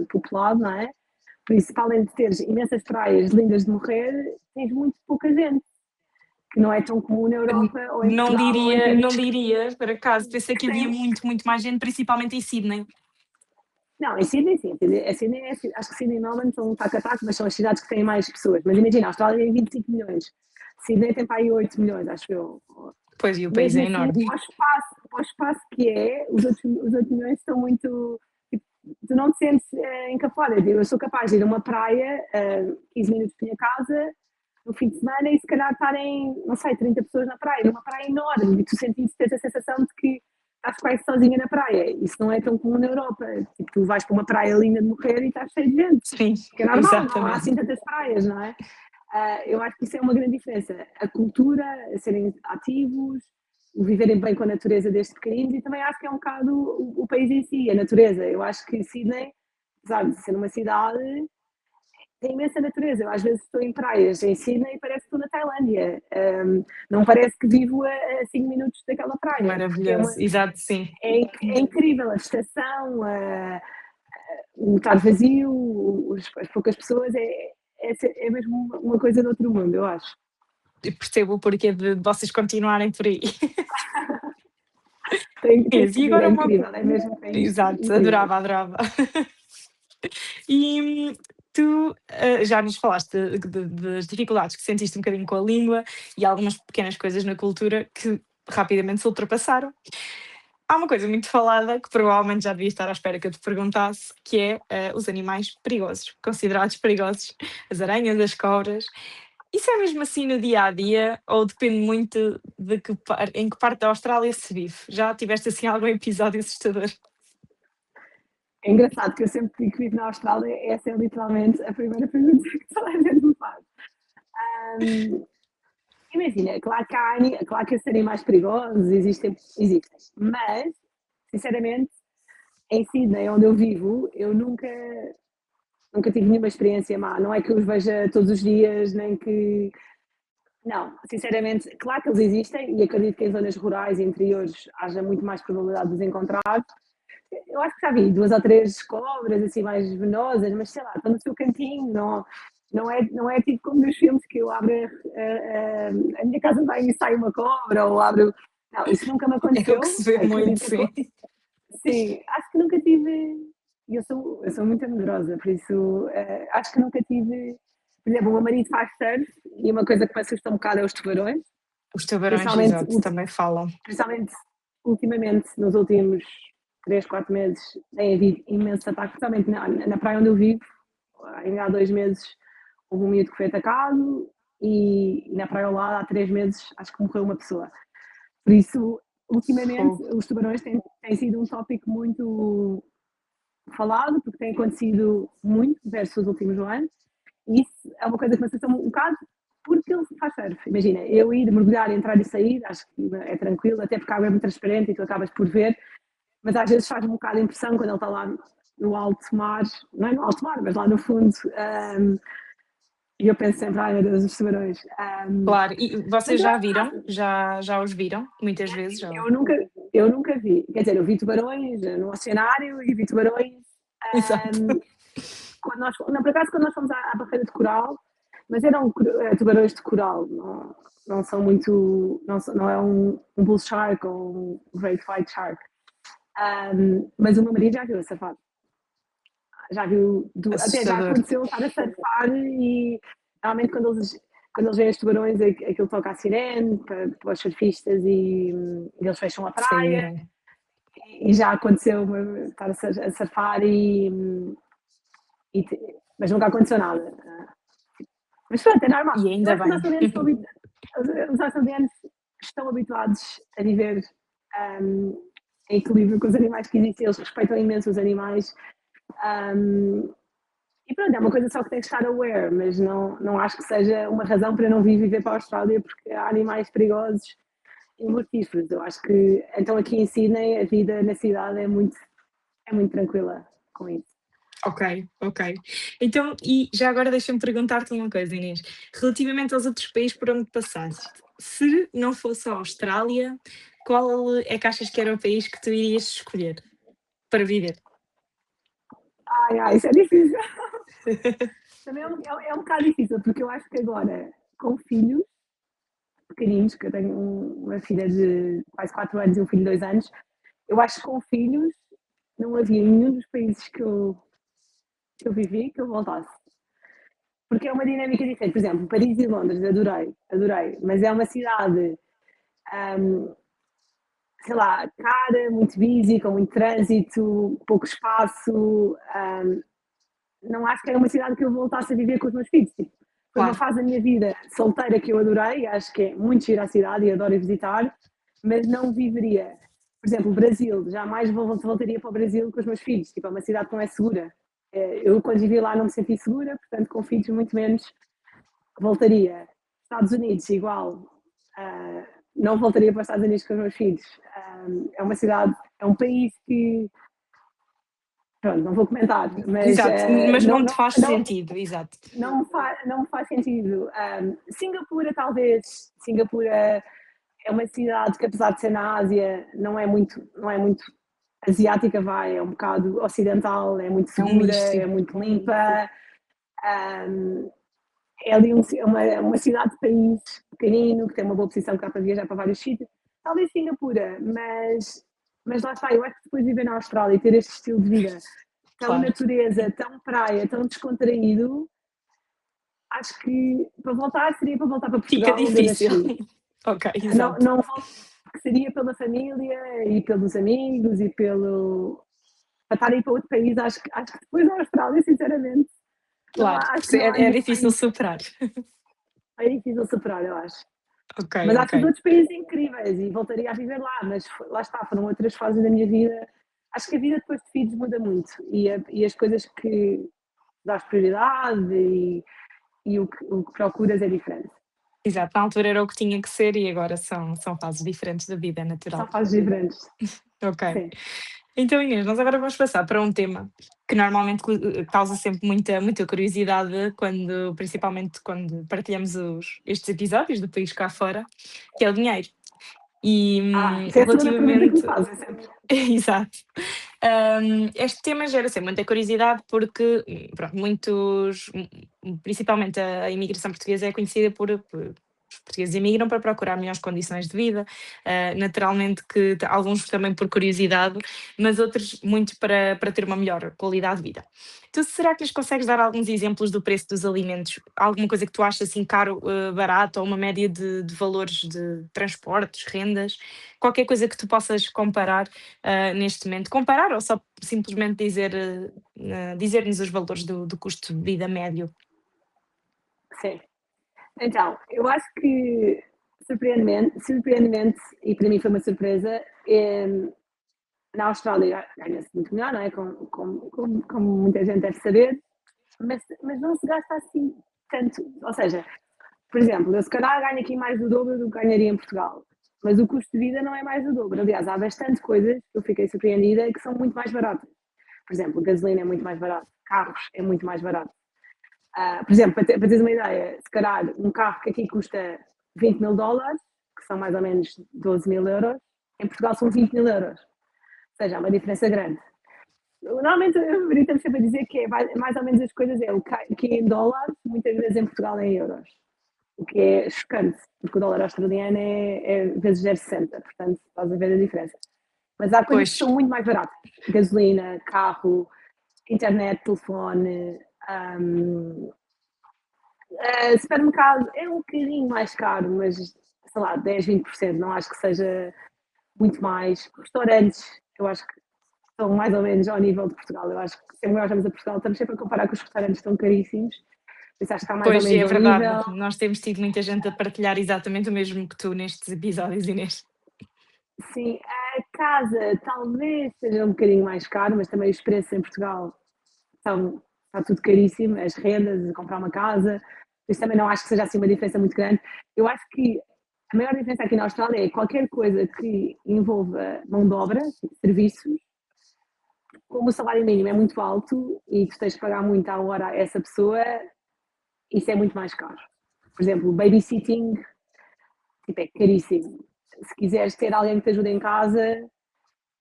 Speaker 2: populado, não é? Por isso, para além de teres imensas praias lindas de morrer, tens muito pouca gente, que não é tão comum na Europa ou em
Speaker 1: Não
Speaker 2: Portugal ou em
Speaker 1: diria, não
Speaker 2: países
Speaker 1: diria, por acaso, pensei
Speaker 2: que
Speaker 1: que havia
Speaker 2: têm.
Speaker 1: muito, muito mais gente, principalmente em Sydney.
Speaker 2: Não, em Sydney sim. Acho que Sydney e Melbourne são um taco a taco, mas são as cidades que têm mais pessoas. Mas imagina, a Austrália tem 25 milhões. Sydney tem para aí 8 milhões, acho eu.
Speaker 1: Pois, e o país
Speaker 2: Mesmo
Speaker 1: é
Speaker 2: assim,
Speaker 1: enorme.
Speaker 2: ao espaço que é, os outros milhões estão muito. Tipo, tu não te sentes encafada. Eu sou capaz de ir a uma praia, 15 minutos da minha casa, no fim de semana, e se calhar estarem, não sei, 30 pessoas na praia, numa praia enorme, e tu tens a sensação de que estás quase sozinha na praia. Isso não é tão comum na Europa. Tipo, tu vais para uma praia linda de morrer e estás cheio de gente.
Speaker 1: Sim,
Speaker 2: Que é normal, não há assim
Speaker 1: exatamente.
Speaker 2: tantas praias, não é? Eu acho que isso é uma grande diferença. A cultura, a serem ativos, o viverem bem com a natureza desde pequeninos, e também acho que é um bocado o país em si, a natureza. Eu acho que Sydney, apesar de ser uma cidade, tem imensa natureza. Eu às vezes estou em praias em Sydney e parece que estou na Tailândia. Não parece que vivo a 5 minutos daquela praia, porque
Speaker 1: Maravilhoso. Exato, sim.
Speaker 2: é incrível a estação, o estar vazio, as poucas pessoas, é mesmo uma coisa de outro mundo, eu acho.
Speaker 1: Eu percebo o porquê de vocês continuarem por aí.
Speaker 2: Tens
Speaker 1: E
Speaker 2: que vir,
Speaker 1: agora
Speaker 2: é
Speaker 1: uma.
Speaker 2: incrível, é mesmo um país
Speaker 1: Exato,
Speaker 2: incrível.
Speaker 1: adorava, adorava. E tu já nos falaste das dificuldades que sentiste um bocadinho com a língua e algumas pequenas coisas na cultura que rapidamente se ultrapassaram. há uma coisa muito falada que provavelmente já devia estar à espera que eu te perguntasse, que é os animais perigosos, considerados perigosos, as aranhas, as cobras. Isso é mesmo assim no dia a dia ou depende muito de em que parte da Austrália se vive? Já tiveste assim algum episódio assustador?
Speaker 2: É engraçado que eu sempre digo que vivo na Austrália, essa é literalmente a primeira pergunta que toda a gente me faz. Hum, Imagina, claro que esses animais perigosos existem, mas, sinceramente, em Sydney, onde eu vivo, eu nunca tive nenhuma experiência má. Não é que eu os veja todos os dias, nem que. Não, sinceramente, claro que eles existem e acredito que em zonas rurais e interiores haja muito mais probabilidade de os encontrar. Eu acho que já vi duas ou três cobras assim mais venenosas, mas sei lá, estão no seu cantinho, não é tipo como nos filmes que eu abro a minha casa de banho e sai uma cobra, ou abro. Não, isso nunca me
Speaker 1: É o que se
Speaker 2: aconteceu.
Speaker 1: vê muito,
Speaker 2: Acredito
Speaker 1: sim.
Speaker 2: sim, acho que nunca tive. Eu sou muito medrosa, por isso acho que nunca tive. Por exemplo, o meu marido faz surf e uma coisa que me assusta um bocado é os tubarões,
Speaker 1: Os tubarões,
Speaker 2: principalmente,
Speaker 1: exato, também falam.
Speaker 2: principalmente ultimamente, nos últimos 3 4 meses, tem havido imensos ataques, principalmente na praia onde eu vivo. Ainda há 2 meses houve um miúdo que foi atacado e na praia ao lado há 3 meses acho que morreu uma pessoa. Por isso, ultimamente,
Speaker 1: Fogo.
Speaker 2: os tubarões têm sido um tópico muito falado, porque tem acontecido muito versus os últimos anos, e isso é uma coisa que me assusta um bocado, porque ele faz surf. Imagina, eu ir mergulhar, entrar e sair, acho que é tranquilo, até porque a água é muito transparente e tu acabas por ver, mas às vezes faz um bocado de impressão quando ele está lá no alto mar, não é no alto mar, mas lá no fundo, e eu penso sempre, ai meu Deus, os tubarões.
Speaker 1: Claro, e
Speaker 2: Mas
Speaker 1: vocês
Speaker 2: eu
Speaker 1: já
Speaker 2: acho
Speaker 1: viram? Já os viram? Muitas vezes já.
Speaker 2: eu nunca, eu nunca vi, quer dizer, eu vi tubarões no oceanário e vi tubarões
Speaker 1: Exato.
Speaker 2: quando nós, não, por acaso, quando nós fomos à barreira de coral, mas eram tubarões de coral, não são muito, não é um bull shark ou um great white shark. Mas o meu marido já viu a safari, já viu, até já
Speaker 1: Assustador.
Speaker 2: aconteceu estar a surfar e realmente quando eles veem os tubarões aquilo toca a sirene para os surfistas e eles fecham a praia
Speaker 1: Saírem.
Speaker 2: e já aconteceu estar a surfar e mas nunca aconteceu nada. Mas pronto, é normal.
Speaker 1: E
Speaker 2: Eu
Speaker 1: ainda
Speaker 2: acho que
Speaker 1: bem.
Speaker 2: os australianos estão habituados a viver em equilíbrio com os animais que existem, eles respeitam imenso os animais. Um, e pronto, é uma coisa só que tem que estar aware, mas não acho que seja uma razão para não vir viver para a Austrália porque há animais perigosos e mortíferos. Eu acho que, então aqui em Sydney, a vida na cidade é muito tranquila com isso.
Speaker 1: Ok, ok. Então, e já agora deixa-me perguntar-te uma coisa, Inês. Relativamente aos outros países por onde passaste, se não fosse a Austrália, qual é que achas que era o país que tu irias escolher para viver?
Speaker 2: Ai, isso é difícil. Também é um bocado difícil, porque eu acho que agora, com filhos pequeninos, que eu tenho uma filha de quase 4 anos e um filho de 2 anos, eu acho que com filhos não havia nenhum dos países que eu vivi que eu voltasse. Porque é uma dinâmica diferente. Por exemplo, Paris e Londres, adorei, mas é uma cidade, hum, sei lá, cara, muito busy, com muito trânsito, pouco espaço. Não acho que era uma cidade que eu voltasse a viver com os meus filhos. Tipo, foi uma
Speaker 1: Claro,
Speaker 2: fase da minha vida solteira que eu adorei, acho que é muito gira a cidade e adoro ir visitar, mas não viveria. Por exemplo, o Brasil, jamais voltaria para o Brasil com os meus filhos, tipo, é uma cidade que não é segura. Eu, quando vivi lá, não me senti segura, portanto, com filhos, muito menos voltaria. Estados Unidos, igual. Não voltaria para os Estados Unidos com os meus filhos. É uma cidade, é um país que. Pronto, não vou comentar, mas
Speaker 1: exato, mas
Speaker 2: não,
Speaker 1: não te
Speaker 2: não,
Speaker 1: faz
Speaker 2: não,
Speaker 1: sentido, exato.
Speaker 2: não faz sentido. Singapura, talvez. Singapura é uma cidade que, apesar de ser na Ásia, não é muito asiática, vai, é um bocado ocidental, é muito
Speaker 1: É um
Speaker 2: segura,
Speaker 1: misto.
Speaker 2: é muito limpa. Um, é ali uma cidade-país pequenino, que tem uma boa posição, que dá para viajar para vários sítios. Talvez Singapura, mas lá está, eu acho que depois de viver na Austrália e ter este estilo de vida tão
Speaker 1: Claro,
Speaker 2: natureza, tão praia, tão descontraído, acho que para voltar seria para voltar para
Speaker 1: fica
Speaker 2: Portugal, onde eu
Speaker 1: difícil.
Speaker 2: nasci.
Speaker 1: Ok,
Speaker 2: Não,
Speaker 1: exato.
Speaker 2: não, que seria pela família e pelos amigos e pelo. Para estar aí para outro país, acho que depois da Austrália, sinceramente, não
Speaker 1: Claro,
Speaker 2: há, acho que
Speaker 1: porque
Speaker 2: não há
Speaker 1: é
Speaker 2: nenhum
Speaker 1: difícil
Speaker 2: país
Speaker 1: superar.
Speaker 2: é difícil superar, eu acho.
Speaker 1: Ok,
Speaker 2: Mas
Speaker 1: ok.
Speaker 2: acho os outros países incríveis e voltaria a viver lá, mas lá está, foram outras fases da minha vida. Acho que a vida depois de filhos muda muito e as coisas que dás prioridade e o que procuras é diferente.
Speaker 1: Exato, na altura era o que tinha que ser e agora são fases diferentes da vida, é natural.
Speaker 2: São fases diferentes,
Speaker 1: Ok.
Speaker 2: sim.
Speaker 1: Então, Inês, nós agora vamos passar para um tema que normalmente causa sempre muita curiosidade, principalmente quando partilhamos estes episódios do país cá fora, que é o dinheiro. E
Speaker 2: Isso é a segunda pergunta que me
Speaker 1: relativamente.
Speaker 2: fazem sempre.
Speaker 1: Exato. Este tema gera sempre muita curiosidade porque, pronto, principalmente a imigração portuguesa é conhecida por os portugueses imigram para procurar melhores condições de vida, naturalmente que alguns também por curiosidade, mas outros muito para ter uma melhor qualidade de vida. Tu será que nos consegues dar alguns exemplos do preço dos alimentos? Alguma coisa que tu achas assim caro, barato, ou uma média de valores de transportes, rendas? Qualquer coisa que tu possas comparar neste momento, comparar ou só simplesmente dizer-nos os valores do custo de vida médio?
Speaker 2: Sim. Então, eu acho que surpreendentemente, e para mim foi uma surpresa, na Austrália ganha-se muito melhor, não é? Como muita gente deve saber, mas não se gasta assim tanto. Ou seja, por exemplo, eu se calhar ganho aqui mais do dobro do que ganharia em Portugal, mas o custo de vida não é mais do dobro. Aliás, há bastante coisas que eu fiquei surpreendida que são muito mais baratas. Por exemplo, gasolina é muito mais barato, carros é muito mais barato. Por exemplo, para teres uma ideia, se calhar um carro que aqui custa 20 mil dólares, que são mais ou menos 12 mil euros, em Portugal são 20 mil euros. Ou seja, há uma diferença grande. Normalmente eu brinco sempre a dizer que é mais ou menos as coisas é o que é em dólares, muitas vezes em Portugal é em euros. O que é chocante, porque o dólar australiano é vezes 0,60, portanto estás a ver a diferença. Mas há coisas que
Speaker 1: Pois,
Speaker 2: são muito mais baratas. Gasolina, carro, internet, telefone, supermercado é um bocadinho mais caro, mas sei lá, 10, 20%, não acho que seja muito mais. Restaurantes, eu acho que estão mais ou menos ao nível de Portugal. Eu acho que sempre que nós vamos a Portugal, estamos sempre a comparar que os restaurantes estão caríssimos. Por isso acho que está mais ou
Speaker 1: pois,
Speaker 2: menos
Speaker 1: é
Speaker 2: ao
Speaker 1: verdade.
Speaker 2: nível.
Speaker 1: Nós temos tido muita gente a partilhar exatamente o mesmo que tu nestes episódios, Inês.
Speaker 2: Sim, a casa talvez seja um bocadinho mais caro, mas também os preços em Portugal está tudo caríssimo, as rendas, comprar uma casa, por isso também não acho que seja assim uma diferença muito grande. Eu acho que a maior diferença aqui na Austrália é qualquer coisa que envolva mão de obra, tipo serviços, como o salário mínimo é muito alto e tu tens de pagar muito à hora a essa pessoa, isso é muito mais caro. Por exemplo, babysitting, tipo, é caríssimo. Se quiseres ter alguém que te ajude em casa,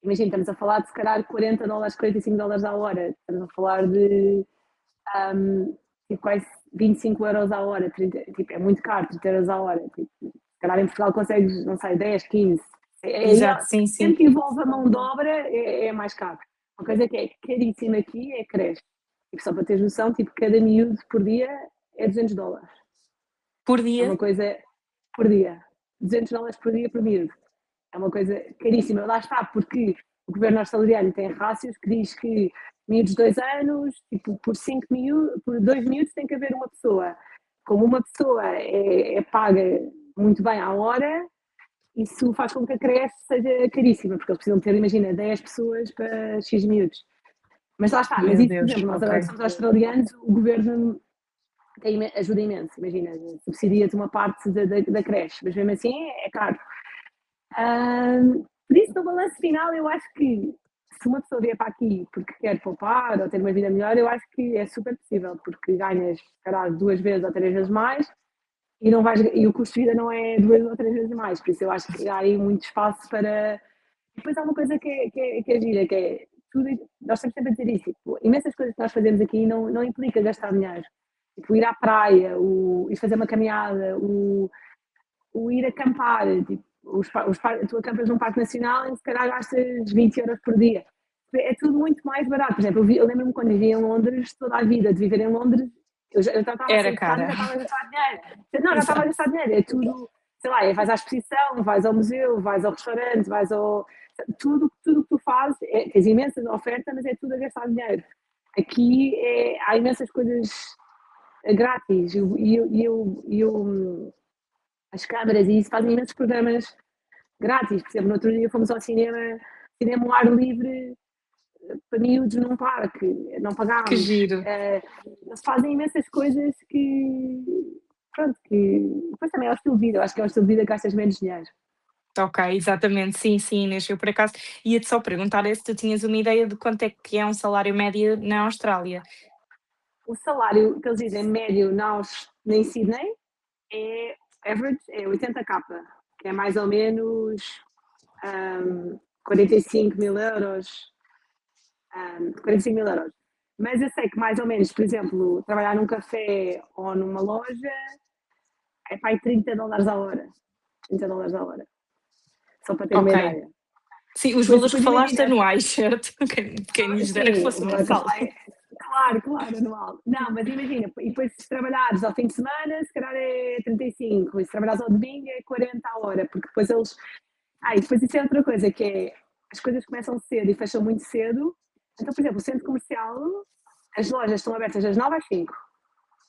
Speaker 2: imagina, estamos a falar de se calhar 40 dólares, 45 dólares à hora. Estamos a falar de tipo, quase 25 euros à hora. 30, tipo, é muito caro, 30 euros à hora. Tipo, se calhar em Portugal consegues, não sei, 10, 15.
Speaker 1: Exato, sim, sim.
Speaker 2: Sempre que envolve a mão de obra é mais caro. Uma coisa que é caríssima aqui é creche. Tipo, só para teres noção, tipo, cada miúdo por dia é 200 dólares.
Speaker 1: Por
Speaker 2: É
Speaker 1: dia?
Speaker 2: uma coisa por dia. 200 dólares por dia por miúdo. É uma coisa caríssima. Lá está, porque o governo australiano tem rácios que diz que miúdos de 2 anos, tipo, por 2 miúdos tem que haver uma pessoa. Como uma pessoa é paga muito bem à hora, isso faz com que a creche seja caríssima, porque eles precisam ter, imagina, 10 pessoas para X miúdos. Mas lá está, mas
Speaker 1: Meu
Speaker 2: isso, por
Speaker 1: Deus,
Speaker 2: exemplo, nós agora que
Speaker 1: ok.
Speaker 2: somos australianos, o governo ajuda imenso, imagina, subsidia-te uma parte da creche, mas mesmo assim é caro. Por isso, no balanço final, eu acho que se uma pessoa vier para aqui porque quer poupar ou ter uma vida melhor, eu acho que é super possível, porque ganhas, calhar, 2 vezes ou 3 vezes mais e o custo de vida não é 2 ou 3 vezes mais, por isso eu acho que há aí muito espaço para. Depois há uma coisa que é gira, que é tudo, nós estamos sempre a dizer isso, tipo, imensas coisas que nós fazemos aqui não implica gastar dinheiro. Tipo, ir à praia, ir fazer uma caminhada, o ir acampar, tipo, tu acampas num parque nacional e se calhar gastas 20 euros por dia. É tudo muito mais barato. Por exemplo, eu lembro-me quando vivi em Londres, toda a vida de viver em Londres, eu já estava a
Speaker 1: Era
Speaker 2: sair de casa e
Speaker 1: cara.
Speaker 2: já estava a gastar dinheiro. Não, já estava a
Speaker 1: Exato.
Speaker 2: gastar dinheiro. É tudo. sei lá, vais à exposição, vais ao museu, vais ao restaurante, vais ao. Tudo que tu fazes, tens imensa oferta, mas é tudo a gastar dinheiro. Aqui há imensas coisas grátis as câmaras e isso fazem imensos programas grátis. Por exemplo, no outro dia fomos ao cinema ao ar livre para miúdos num parque, não
Speaker 1: Que
Speaker 2: pagámos.
Speaker 1: giro.
Speaker 2: Eles fazem imensas coisas que, pronto, que depois também é o estilo de vida, eu acho que é o estilo de vida que gastas menos dinheiro.
Speaker 1: Ok, exatamente, sim, sim, Inês. Eu por acaso ia-te só perguntar se tu tinhas uma ideia de quanto é que é um salário médio na Austrália.
Speaker 2: O salário que eles dizem médio em Sydney é average, é 80k, que é mais ou menos 45 mil euros, 45 mil euros. Mas eu sei que mais ou menos, por exemplo, trabalhar num café ou numa loja é para aí 30 dólares a hora. 30 dólares a hora. Só para ter uma
Speaker 1: Ok.
Speaker 2: ideia.
Speaker 1: Sim, os
Speaker 2: Depois,
Speaker 1: valores que
Speaker 2: depois
Speaker 1: falaste
Speaker 2: imagina,
Speaker 1: anuais, certo? Quem nos dera que
Speaker 2: sim,
Speaker 1: fosse mensal.
Speaker 2: claro, anual. Não, mas imagina, e depois se trabalhares ao fim de semana, se calhar é 35, e se trabalhares ao domingo é 40 a hora, porque depois eles. E depois isso é outra coisa, que é as coisas começam cedo e fecham muito cedo. Então, por exemplo, o centro comercial, as lojas estão abertas das 9 às 5.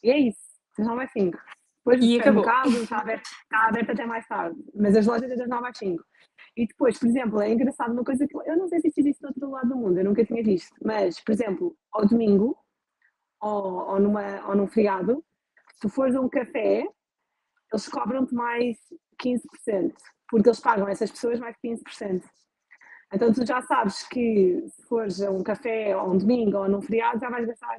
Speaker 2: E é isso, das 9 às 5. Depois o
Speaker 1: E acabou.
Speaker 2: supermercado está aberto até mais tarde, mas as lojas é das 9 às 5. E depois, por exemplo, é engraçado uma coisa que eu não sei se isso existe no outro lado do mundo, eu nunca tinha visto, mas, por exemplo, ao domingo ou num feriado, se tu fores a um café, eles cobram-te mais 15%, porque eles pagam a essas pessoas mais 15%. Então tu já sabes que se fores a um café ou um domingo ou num feriado, já vais gastar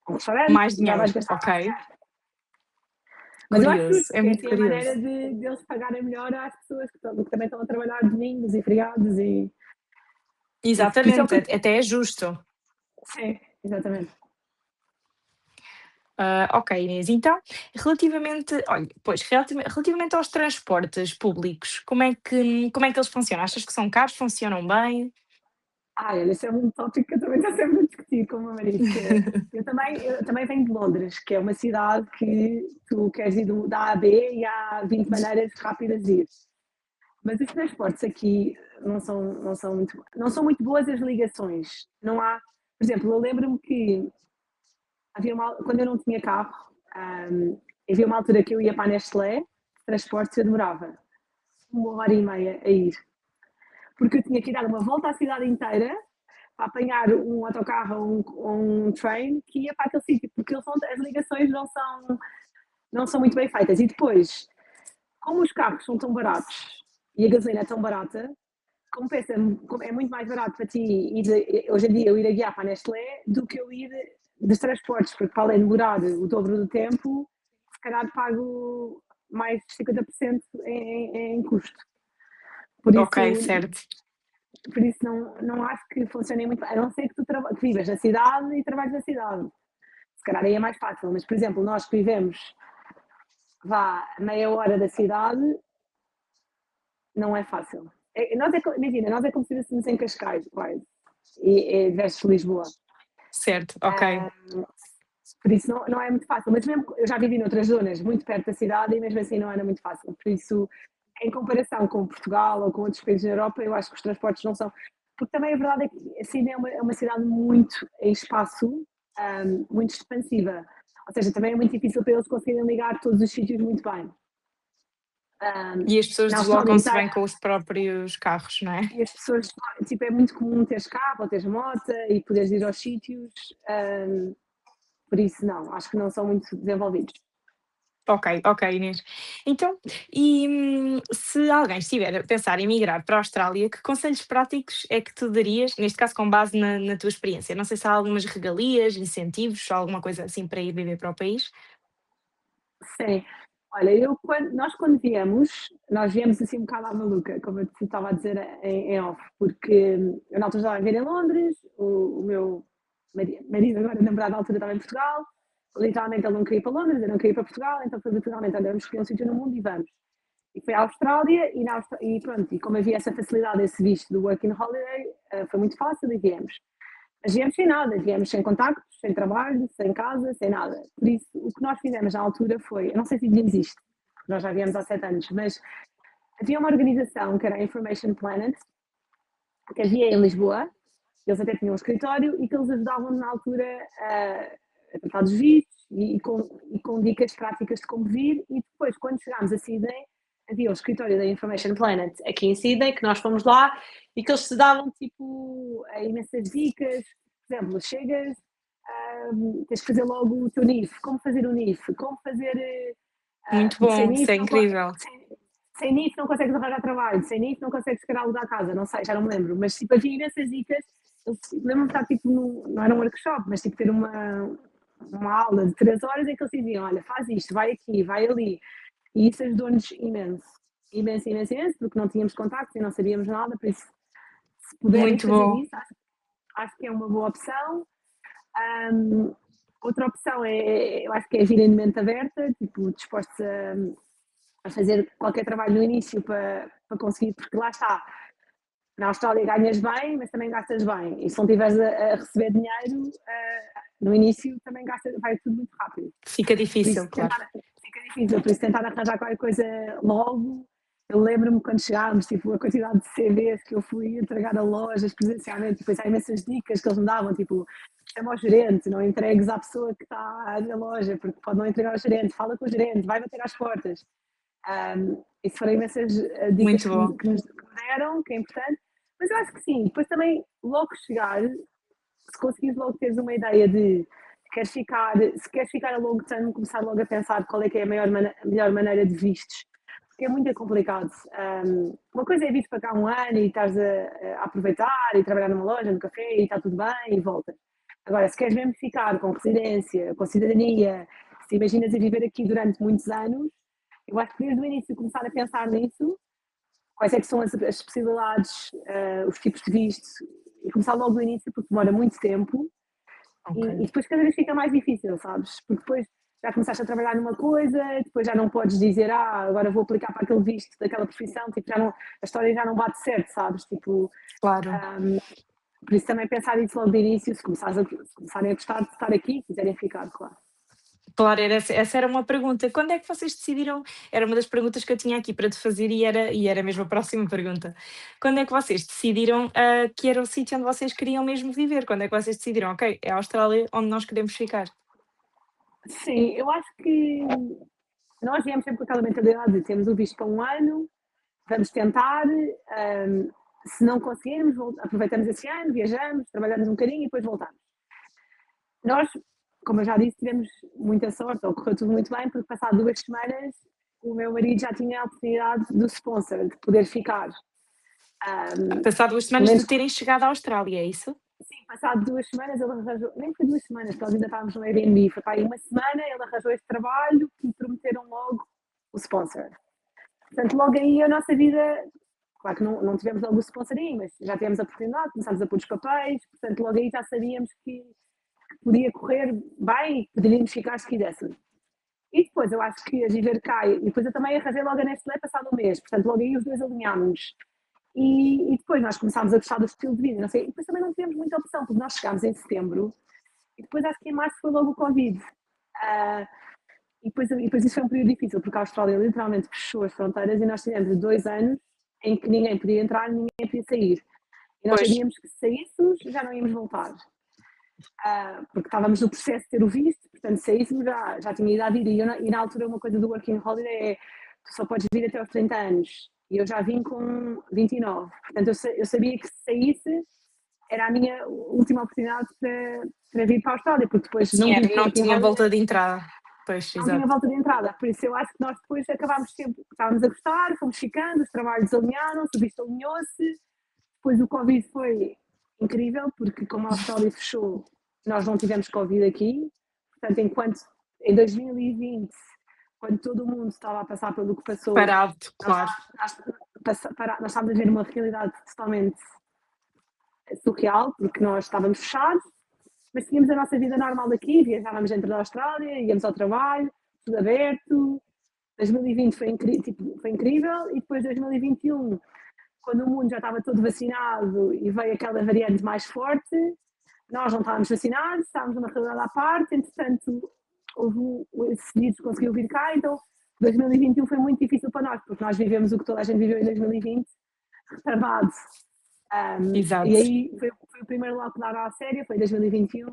Speaker 2: um restaurante,
Speaker 1: Mais
Speaker 2: já
Speaker 1: dinheiro,
Speaker 2: vais gastar mais
Speaker 1: ok.
Speaker 2: dinheiro. Mas eu acho
Speaker 1: Curioso,
Speaker 2: justo,
Speaker 1: é
Speaker 2: porque é
Speaker 1: muito
Speaker 2: assim a maneira
Speaker 1: curioso.
Speaker 2: de eles pagarem melhor às pessoas que também estão a trabalhar domingos e feriados por isso é o
Speaker 1: Exatamente,
Speaker 2: que
Speaker 1: até é justo.
Speaker 2: sim, exatamente.
Speaker 1: Ok, Inês. Então, olha, pois, relativamente aos transportes públicos, como é que eles funcionam? Achas que são caros? Funcionam bem?
Speaker 2: Olha, esse é um tópico que eu também estou sempre a discutir com o meu marido, que é, eu também venho de Londres, que é uma cidade que tu queres ir da A a B e há 20 maneiras rápidas de ir. Mas os transportes aqui não são muito boas as ligações. Não há, por exemplo, eu lembro-me que quando eu não tinha carro, havia uma altura que eu ia para a Nestlé, transportes eu demorava 1 hora e meia a ir, porque eu tinha que dar uma volta à cidade inteira para apanhar um autocarro ou um train que ia para aquele sítio, porque as ligações não são muito bem feitas. E depois, como os carros são tão baratos e a gasolina é tão barata, compensa, é muito mais barato para ti hoje em dia eu ir a guiar para a Nestlé do que eu ir dos transportes, porque para além de demorar o dobro do tempo, se calhar pago mais de 50% em custo. Por
Speaker 1: Ok,
Speaker 2: isso,
Speaker 1: certo.
Speaker 2: por isso não acho que funcione muito bem. A não ser que que vivas na cidade e trabalhes na cidade. Se calhar aí é mais fácil, mas por exemplo, nós que vivemos vá a meia hora da cidade, não é fácil. Imagina, nós é como se estivéssemos em Cascais, quase, e versus Lisboa.
Speaker 1: Certo, ok.
Speaker 2: Por isso não é muito fácil. Mas mesmo eu já vivi noutras zonas, muito perto da cidade, e mesmo assim não era muito fácil. Por isso, em comparação com Portugal ou com outros países da Europa, eu acho que os transportes não são. Porque também a verdade é que a Sydney é uma cidade muito em espaço, muito expansiva. Ou seja, também é muito difícil para eles conseguirem ligar todos os sítios muito bem.
Speaker 1: E as pessoas
Speaker 2: Na Austrália
Speaker 1: deslocam-se bem
Speaker 2: inteira,
Speaker 1: com os próprios carros, não é?
Speaker 2: e as pessoas, tipo, é muito comum teres carro ou teres moto e poderes ir aos sítios, por isso não, acho que não são muito desenvolvidos.
Speaker 1: Ok, ok, Inês. Então, e se alguém estiver a pensar em migrar para a Austrália, que conselhos práticos é que tu darias, neste caso com base na tua experiência? Não sei se há algumas regalias, incentivos, alguma coisa assim para ir viver para o país?
Speaker 2: Sim, olha, nós quando viemos, nós viemos assim um bocado à maluca, como eu te estava a dizer em off, porque eu na altura estava a viver em Londres, o meu marido agora namorado na altura estava em Portugal, literalmente ele não queria ir para Londres, eu não queria ir para Portugal, então foi literalmente, olha, vamos escolher um sítio no mundo e vamos. E foi à Austrália e pronto, e como havia essa facilidade, esse visto do Working Holiday, foi muito fácil e viemos. Mas viemos sem nada, viemos sem contactos, sem trabalho, sem casa, sem nada. Por isso, o que nós fizemos na altura foi, eu não sei se dizemos isto, nós já viemos há 7 anos, mas havia uma organização que era a Information Planet, que havia em Lisboa, eles até tinham um escritório e que eles ajudavam na altura a tratar dos vistos e com dicas práticas de como vir, e depois, quando chegámos a Sydney, havia o escritório da Information Planet aqui em Sydney, que nós fomos lá e que eles te davam tipo imensas dicas. Por exemplo, chegas, tens que fazer logo o teu NIF, como fazer o NIF, como fazer
Speaker 1: Muito
Speaker 2: sem
Speaker 1: bom, isso
Speaker 2: NIF
Speaker 1: é incrível.
Speaker 2: sem NIF não consegues arranjar trabalho, sem NIF não consegues chegar a alugar a casa, não sei, já não me lembro, mas tipo, havia imensas dicas. Lembro-me de estar tipo, não era um workshop, mas tipo ter uma aula de 3 horas em que eles diziam, olha, faz isto, vai aqui, vai ali, e isso ajudou-nos imenso, imenso, imenso, imenso, porque não tínhamos contactos e não sabíamos nada, por isso, se puderem
Speaker 1: Muito
Speaker 2: fazer
Speaker 1: bom.
Speaker 2: isso, acho que é uma boa opção. Outra opção eu acho que é virem de mente aberta, tipo, dispostos a fazer qualquer trabalho no início para conseguir, porque lá está, na Austrália ganhas bem, mas também gastas bem, e se não estiveres a receber dinheiro, no início também gastas, vai tudo muito rápido.
Speaker 1: Fica
Speaker 2: Por isso
Speaker 1: difícil, claro.
Speaker 2: fica difícil, por isso tentar arranjar qualquer coisa logo. Eu lembro-me quando chegámos, tipo, a quantidade de CVs que eu fui entregar a lojas presencialmente, depois há imensas dicas que eles me davam, tipo, chama ao gerente, não entregues à pessoa que está na loja, porque pode não entregar ao gerente, fala com o gerente, vai bater às portas. Isso foram imensas dicas
Speaker 1: Muito bom.
Speaker 2: que me deram, que é importante, mas eu acho que sim, depois também logo chegar, se conseguires logo teres uma ideia de se queres ficar a longo termo, começar logo a pensar qual é que é a melhor maneira de vistos, porque é muito complicado. Uma coisa é vir para cá um ano e estás a aproveitar e trabalhar numa loja, no café e está tudo bem e voltas. Agora, se queres mesmo ficar com residência, com cidadania, se imaginas a viver aqui durante muitos anos, eu acho que desde o início começar a pensar nisso, quais é que são as possibilidades, os tipos de visto, e começar logo do início, porque demora muito tempo,
Speaker 1: Ok.
Speaker 2: e depois cada vez fica mais difícil, sabes? Porque depois já começaste a trabalhar numa coisa, depois já não podes dizer, agora vou aplicar para aquele visto daquela profissão, tipo, a história já não bate certo, sabes? Tipo,
Speaker 1: Claro.
Speaker 2: por isso também pensar isso logo de início, se começarem a gostar de estar aqui, quiserem ficar, claro.
Speaker 1: Claro, essa era uma pergunta. Quando é que vocês decidiram? Era uma das perguntas que eu tinha aqui para te fazer e era mesmo a próxima pergunta. Quando é que vocês decidiram que era o sítio onde vocês queriam mesmo viver? Quando é que vocês decidiram, ok, é a Austrália onde nós queremos ficar?
Speaker 2: Sim, eu acho que nós viemos sempre com aquela mentalidade de temos o visto para um ano, vamos tentar, se não conseguirmos, aproveitamos esse ano, viajamos, trabalhamos um bocadinho e depois voltamos. Nós, como eu já disse, tivemos muita sorte, ou correu tudo muito bem, porque passado 2 semanas o meu marido já tinha a oportunidade do sponsor, de poder ficar.
Speaker 1: Passar 2
Speaker 2: Pelo
Speaker 1: semanas de
Speaker 2: menos,
Speaker 1: terem chegado à Austrália, é isso?
Speaker 2: sim, passado 2 semanas ele arranjou, nem foi 2 semanas, porque nós ainda estávamos no Airbnb, foi para aí uma semana, ele arranjou este trabalho que me prometeram logo o sponsor. Portanto, logo aí a nossa vida, claro que não tivemos logo o sponsoring, mas já tivemos a oportunidade, começámos a pôr os papéis, portanto, logo aí já sabíamos que podia correr bem e que poderíamos ficar se quiséssemos. E depois eu acho que a viver cá, e depois eu também arranjei logo a Nestlé passado um mês, portanto, logo aí os dois alinhámos. E depois nós começámos a gostar do estilo de vida, não sei, e depois também não tivemos muita opção, porque nós chegámos em setembro e depois acho que em março foi logo o Covid. E depois isso foi um período difícil, porque a Austrália literalmente fechou as fronteiras e nós tivemos 2 anos em que ninguém podia entrar, ninguém podia sair. E nós
Speaker 1: Pois,
Speaker 2: sabíamos que se saíssemos já não íamos voltar. Porque estávamos no processo de ter o visto, portanto se saíssemos já tinha idade de ir. E na altura uma coisa do Working Holiday é tu só podes vir até aos 30 anos. E eu já vim com 29. Portanto eu sabia que se saísse era a minha última oportunidade para vir para a Austrália, porque depois
Speaker 1: sim,
Speaker 2: não tive
Speaker 1: não
Speaker 2: Working
Speaker 1: tinha
Speaker 2: Holiday,
Speaker 1: volta de entrada. Pois,
Speaker 2: não tinha
Speaker 1: exato.
Speaker 2: volta de entrada. Por isso eu acho que nós depois acabámos sempre, estávamos a gostar, fomos ficando, os trabalhos alinharam-se, o visto alinhou-se. Depois o Covid foi incrível, porque como a Austrália fechou, nós não tivemos Covid aqui. Portanto, enquanto em 2020, quando todo o mundo estava a passar pelo que passou,
Speaker 1: Parado,
Speaker 2: nós,
Speaker 1: claro.
Speaker 2: nós estávamos a ver uma realidade totalmente surreal, porque nós estávamos fechados, mas tínhamos a nossa vida normal aqui, viajávamos dentro da Austrália, íamos ao trabalho, tudo aberto. 2020 foi incrível e depois 2021, quando o mundo já estava todo vacinado e veio aquela variante mais forte, nós não estávamos vacinados, estávamos numa realidade à parte, entretanto esse vírus conseguiu vir cá, então 2021 foi muito difícil para nós, porque nós vivemos o que toda a gente viveu em 2020, retardado. E
Speaker 1: Exato.
Speaker 2: aí foi o primeiro lockdown à série, foi em 2021,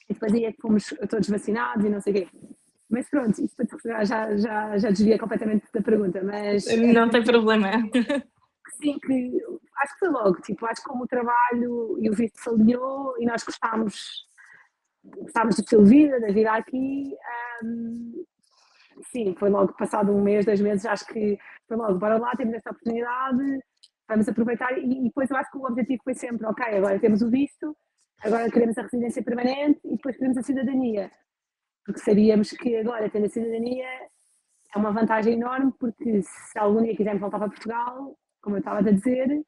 Speaker 2: e depois aí é que fomos todos vacinados e não sei o quê. Mas pronto, isto para já desvia completamente da pergunta, mas era
Speaker 1: Não
Speaker 2: para
Speaker 1: tem
Speaker 2: dizer
Speaker 1: problema.
Speaker 2: que sim, que acho que foi logo, tipo, acho que como o trabalho e o visto se alinhou e nós gostámos do estilo de vida, da vida aqui, sim, foi logo passado um mês, 2 meses, acho que foi logo, bora lá, temos esta oportunidade, vamos aproveitar e depois eu acho que o objetivo foi sempre, ok, agora temos o visto, agora queremos a residência permanente e depois queremos a cidadania, porque sabíamos que agora tendo a cidadania é uma vantagem enorme, porque se algum dia quisermos voltar para Portugal, como eu estava a dizer,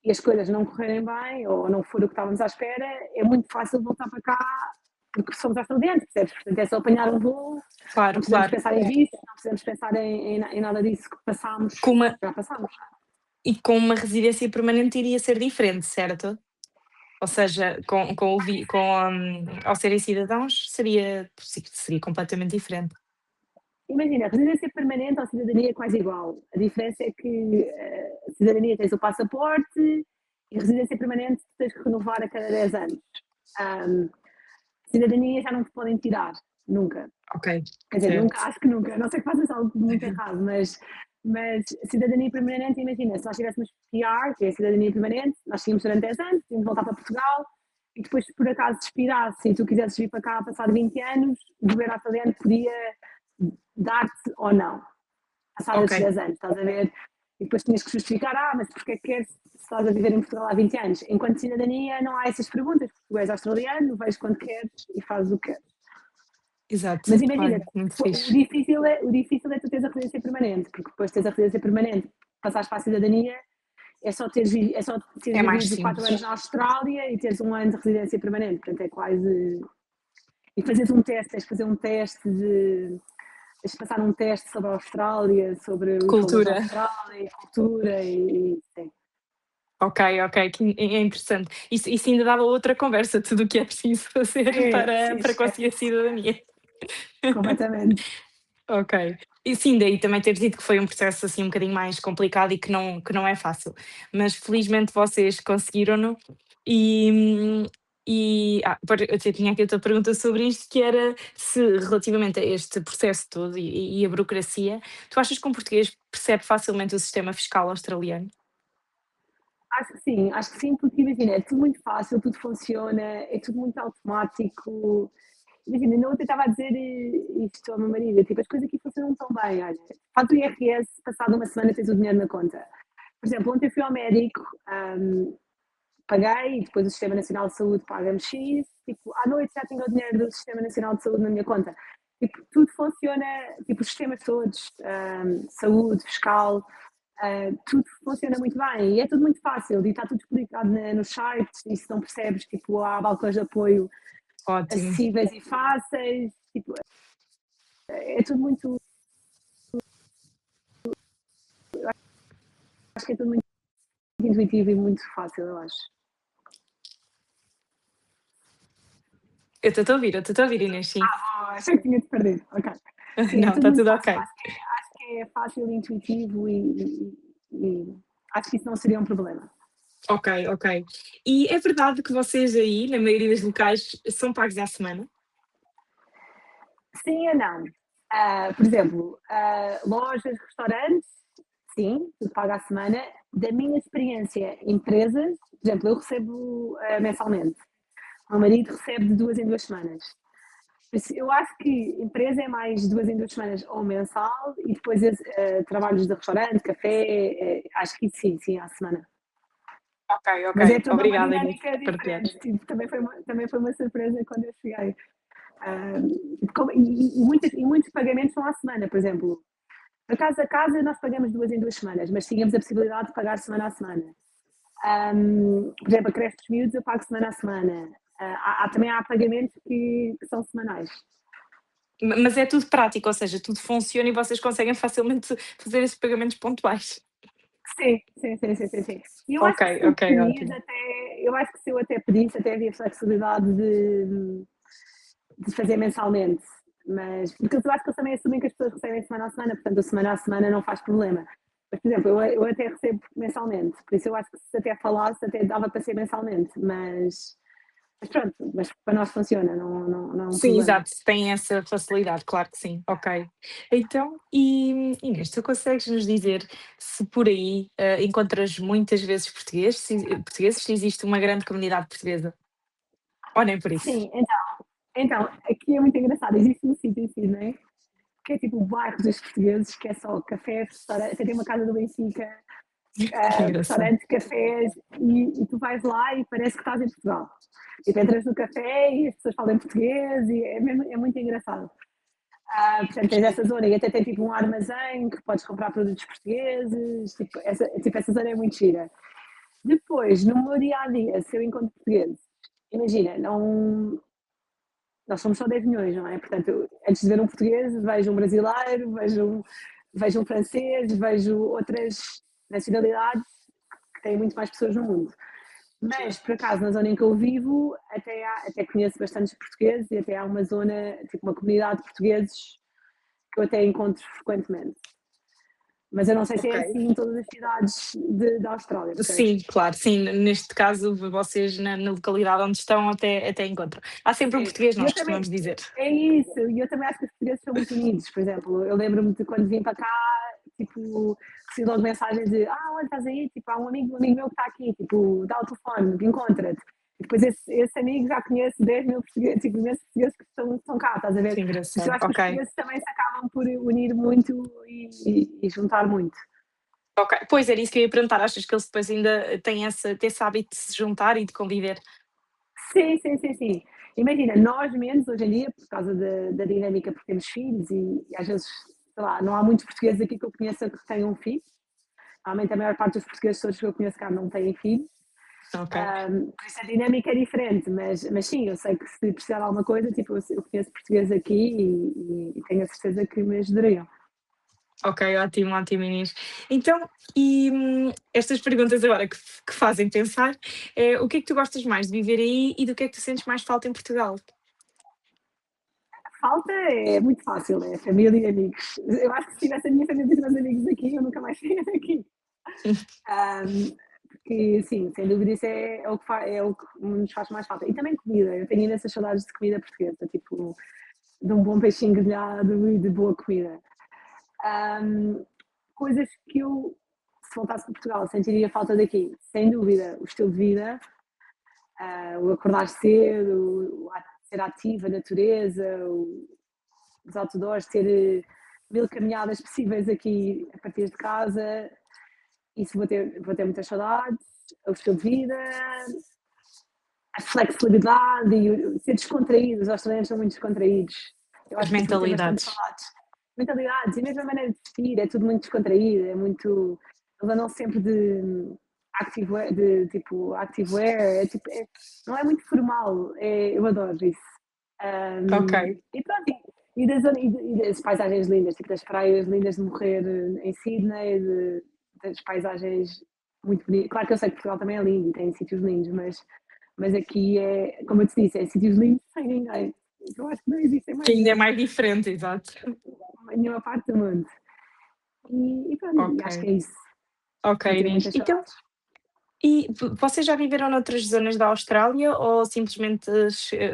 Speaker 2: e as coisas não correrem bem ou não for o que estávamos à espera, é muito fácil voltar para cá porque somos australianos, percebes? Portanto, é só apanhar um voo, não
Speaker 1: Claro,
Speaker 2: precisamos
Speaker 1: claro.
Speaker 2: pensar em visto, não precisamos pensar em nada disso que passámos,
Speaker 1: Com uma,
Speaker 2: já passámos.
Speaker 1: e com uma residência permanente iria ser diferente, certo? Ou seja, ao serem cidadãos seria completamente diferente.
Speaker 2: Imagina, a residência permanente ou cidadania é quase igual. A diferença é que a cidadania tens o passaporte e a residência permanente tens que renovar a cada 10 anos. Um, cidadania já não te podem tirar, nunca.
Speaker 1: Ok,
Speaker 2: Quer dizer,
Speaker 1: certo.
Speaker 2: nunca, acho que nunca, não sei que faças algo muito errado, mas cidadania permanente, imagina, se nós tivéssemos PR, que é a cidadania permanente, nós tínhamos durante 10 anos, tínhamos de voltar para Portugal, e depois, se por acaso expirasse e tu quisesses vir para cá passar 20 anos, o governo australiano podia dar-te ou não, passado
Speaker 1: Ok,
Speaker 2: esses 10 anos, estás a ver? E depois tinhas que justificar, mas porque é que queres, se estás a viver em Portugal há 20 anos? Enquanto cidadania não há essas perguntas, porque tu és australiano, vais quando queres e fazes o que queres.
Speaker 1: exato.
Speaker 2: Mas imagina,
Speaker 1: Olha, muito
Speaker 2: o
Speaker 1: fixe.
Speaker 2: difícil é, o difícil é tu teres a residência permanente, porque depois de teres a residência permanente, passares para a cidadania, é só teres
Speaker 1: É mais
Speaker 2: vivido 4 anos
Speaker 1: simples.
Speaker 2: na Austrália e teres um ano de residência permanente, portanto é quase... E fazeres um teste, tens de fazer um teste de... Tens de passar um teste sobre a Austrália, sobre os valores da
Speaker 1: Cultura.
Speaker 2: Austrália, a cultura e sim.
Speaker 1: Ok, ok, que é interessante. Isso ainda dava outra conversa, tudo o que é preciso fazer
Speaker 2: Sim, sim,
Speaker 1: para
Speaker 2: esquece,
Speaker 1: conseguir a cidadania.
Speaker 2: completamente.
Speaker 1: Ok. E sim, daí também ter dito que foi um processo assim um bocadinho mais complicado e que não é fácil. Mas felizmente vocês conseguiram-no eu tinha aqui outra pergunta sobre isto, que era se relativamente a este processo todo e a burocracia, tu achas que um português percebe facilmente o sistema fiscal australiano?
Speaker 2: Acho que sim, porque imagina, é tudo muito fácil, tudo funciona, é tudo muito automático. Imagina, não eu estava a dizer isto ao meu marido, tipo, as coisas aqui funcionam tão bem, olha, faz o IRS, passado uma semana tens o dinheiro na conta. Por exemplo, ontem fui ao médico, paguei e depois o Sistema Nacional de Saúde paga-me X, tipo, à noite já tinha o dinheiro do Sistema Nacional de Saúde na minha conta. Tipo, tudo funciona, tipo, os sistemas todos, saúde, fiscal, tudo funciona muito bem e é tudo muito fácil e está tudo explicado nos sites e se não percebes, tipo, há balcões de apoio
Speaker 1: Ótimo.
Speaker 2: acessíveis e fáceis, tipo, é tudo muito, acho que é tudo muito intuitivo e muito fácil, eu acho.
Speaker 1: Eu estou a ouvir, Inês, sim.
Speaker 2: Achei que tinha-te perdido, ok. Sim, é
Speaker 1: Não,
Speaker 2: tudo
Speaker 1: está
Speaker 2: muito
Speaker 1: tudo
Speaker 2: fácil,
Speaker 1: ok.
Speaker 2: acho que é fácil, intuitivo e acho que isso não seria um problema.
Speaker 1: Ok, ok. E é verdade que vocês aí, na maioria dos locais, são pagos à semana?
Speaker 2: Sim ou não? Por exemplo, lojas, restaurantes, sim, tudo paga à semana. Da minha experiência, empresas, por exemplo, eu recebo mensalmente. O meu marido recebe de 2 em 2 semanas. Por isso, eu acho que empresa é mais de 2 em 2 semanas ou mensal e depois trabalhos de restaurante, café, acho que sim, à semana.
Speaker 1: Ok, ok.
Speaker 2: Mas é toda uma
Speaker 1: Obrigada, Inês,
Speaker 2: dinâmica
Speaker 1: por partilhares.
Speaker 2: diferente. Tipo, também foi uma surpresa quando eu cheguei. E muitos pagamentos são à semana, por exemplo. A casa nós pagamos 2 em 2 semanas, mas tínhamos a possibilidade de pagar semana a semana. Por exemplo, a creche dos miúdos eu pago semana a semana. Também há pagamentos que são semanais.
Speaker 1: Mas é tudo prático, ou seja, tudo funciona e vocês conseguem facilmente fazer esses pagamentos pontuais.
Speaker 2: Sim. E eu acho
Speaker 1: Ok,
Speaker 2: que se tu
Speaker 1: ok,
Speaker 2: pedires
Speaker 1: ótimo.
Speaker 2: até, eu acho que se eu até pedisse, até havia flexibilidade de fazer mensalmente. mas porque eu acho que eles também assumem que as pessoas recebem semana a semana, portanto, a semana não faz problema. Mas, por exemplo, eu até recebo mensalmente, por isso eu acho que se até falasse, até dava para ser mensalmente, mas pronto, mas para nós funciona, não é um
Speaker 1: Sim,
Speaker 2: problema.
Speaker 1: exato, tem essa facilidade, claro que sim, ok. Então, e Inês, tu consegues nos dizer se por aí encontras muitas vezes portugueses, se existe uma grande comunidade portuguesa? Ou nem por isso?
Speaker 2: Sim, então, aqui é muito engraçado, existe um sítio em Sydney, que é tipo o bairro dos portugueses, que é só cafés, restaurantes, até tem uma casa do Benfica,
Speaker 1: Que engraçado.
Speaker 2: restaurantes, cafés, e tu vais lá e parece que estás em Portugal. E tu entras no café e as pessoas falam português e é muito engraçado. Portanto, tens essa zona e até tem tipo um armazém que podes comprar produtos portugueses, essa zona é muito gira. Depois, no meu dia a dia, se eu encontro portugueses, imagina, não, nós somos só 10 milhões, não é? Portanto, antes de ver um português, vejo um brasileiro, vejo um francês, vejo outras nacionalidades que têm muito mais pessoas no mundo. Mas, por acaso, na zona em que eu vivo, até conheço bastantes portugueses e até há uma zona, tipo uma comunidade de portugueses que eu até encontro frequentemente. Mas eu não sei se é
Speaker 1: Ok.
Speaker 2: assim em todas as cidades da Austrália, percebes?
Speaker 1: Sim, claro, sim. Neste caso, vocês na localidade onde estão até encontram. Há sempre um
Speaker 2: Sim.
Speaker 1: português,
Speaker 2: E eu
Speaker 1: nós
Speaker 2: também,
Speaker 1: costumamos dizer.
Speaker 2: é isso, e eu também acho que os portugueses são muito unidos, por exemplo, eu lembro-me de quando vim para cá, tipo, recebi logo mensagens de, olha, estás aí, tipo, há um amigo meu que está aqui, tipo, dá o telefone, encontra-te. E depois esse amigo já conhece 10 mil portugueses, tipo, imensos portugueses que estão cá, estás a ver?
Speaker 1: Que
Speaker 2: Por isso eu
Speaker 1: engraçado.
Speaker 2: acho que os
Speaker 1: Ok.
Speaker 2: portugueses também se acabam por unir muito e juntar muito.
Speaker 1: Ok. Pois era isso que eu ia perguntar. Achas que eles depois ainda têm esse hábito de se juntar e de conviver?
Speaker 2: Sim, sim, sim, sim. Imagina, nós menos hoje em dia, por causa da dinâmica, porque temos filhos e às vezes, sei lá, não há muitos portugueses aqui que eu conheça que tenham filhos. Realmente a maior parte dos portugueses todos que eu conheço cá não têm filhos.
Speaker 1: Ok.
Speaker 2: Por isso a dinâmica é diferente, mas sim, eu sei que se precisar de alguma coisa, tipo, eu conheço portugueses aqui e tenho a certeza que me ajudariam.
Speaker 1: Ok, ótimo, ótimo, Inês. Então, estas perguntas agora que fazem pensar, o que é que tu gostas mais de viver aí e do que é que tu sentes mais falta em Portugal?
Speaker 2: Falta é muito fácil, é família e amigos. Eu acho que se tivesse a minha família e os meus amigos aqui, eu nunca mais saía daqui. Porque, sim, sem dúvida, isso é o que nos faz mais falta. E também comida. Eu tenho imensas saudades de comida portuguesa, tipo, de um bom peixinho grelhado e de boa comida. Um, Coisas que eu, se voltasse para Portugal, sentiria falta daqui. Sem dúvida, o estilo de vida, o acordar cedo, ser ativo, a natureza, os outdoors, ter mil caminhadas possíveis aqui a partir de casa. Isso vou ter muitas saudades. O estilo de vida, a flexibilidade e ser descontraído. Os australianos são muito descontraídos. Eu
Speaker 1: As
Speaker 2: acho que isso vou ter bastante
Speaker 1: mentalidades.
Speaker 2: saudades. Mentalidades e mesmo a maneira de vestir, é tudo muito descontraído, é muito. Eles andam sempre de activewear, de tipo activewear, não é muito formal, eu adoro isso.
Speaker 1: Ok.
Speaker 2: E pronto, e das paisagens lindas, tipo das praias lindas de morrer em Sydney, das paisagens muito bonitas. Claro que eu sei que Portugal também é lindo e tem sítios lindos, mas aqui é, como eu te disse, é sítios lindos sem ninguém. Eu acho que não existem
Speaker 1: Que
Speaker 2: mais
Speaker 1: ainda é mais diferente, exato.
Speaker 2: em nenhuma parte do mundo. E pronto, e
Speaker 1: Ok.
Speaker 2: acho que é isso.
Speaker 1: Ok,
Speaker 2: Vou ter
Speaker 1: Inês.
Speaker 2: muitas
Speaker 1: Então,
Speaker 2: saudades.
Speaker 1: vocês já viveram noutras zonas da Austrália ou simplesmente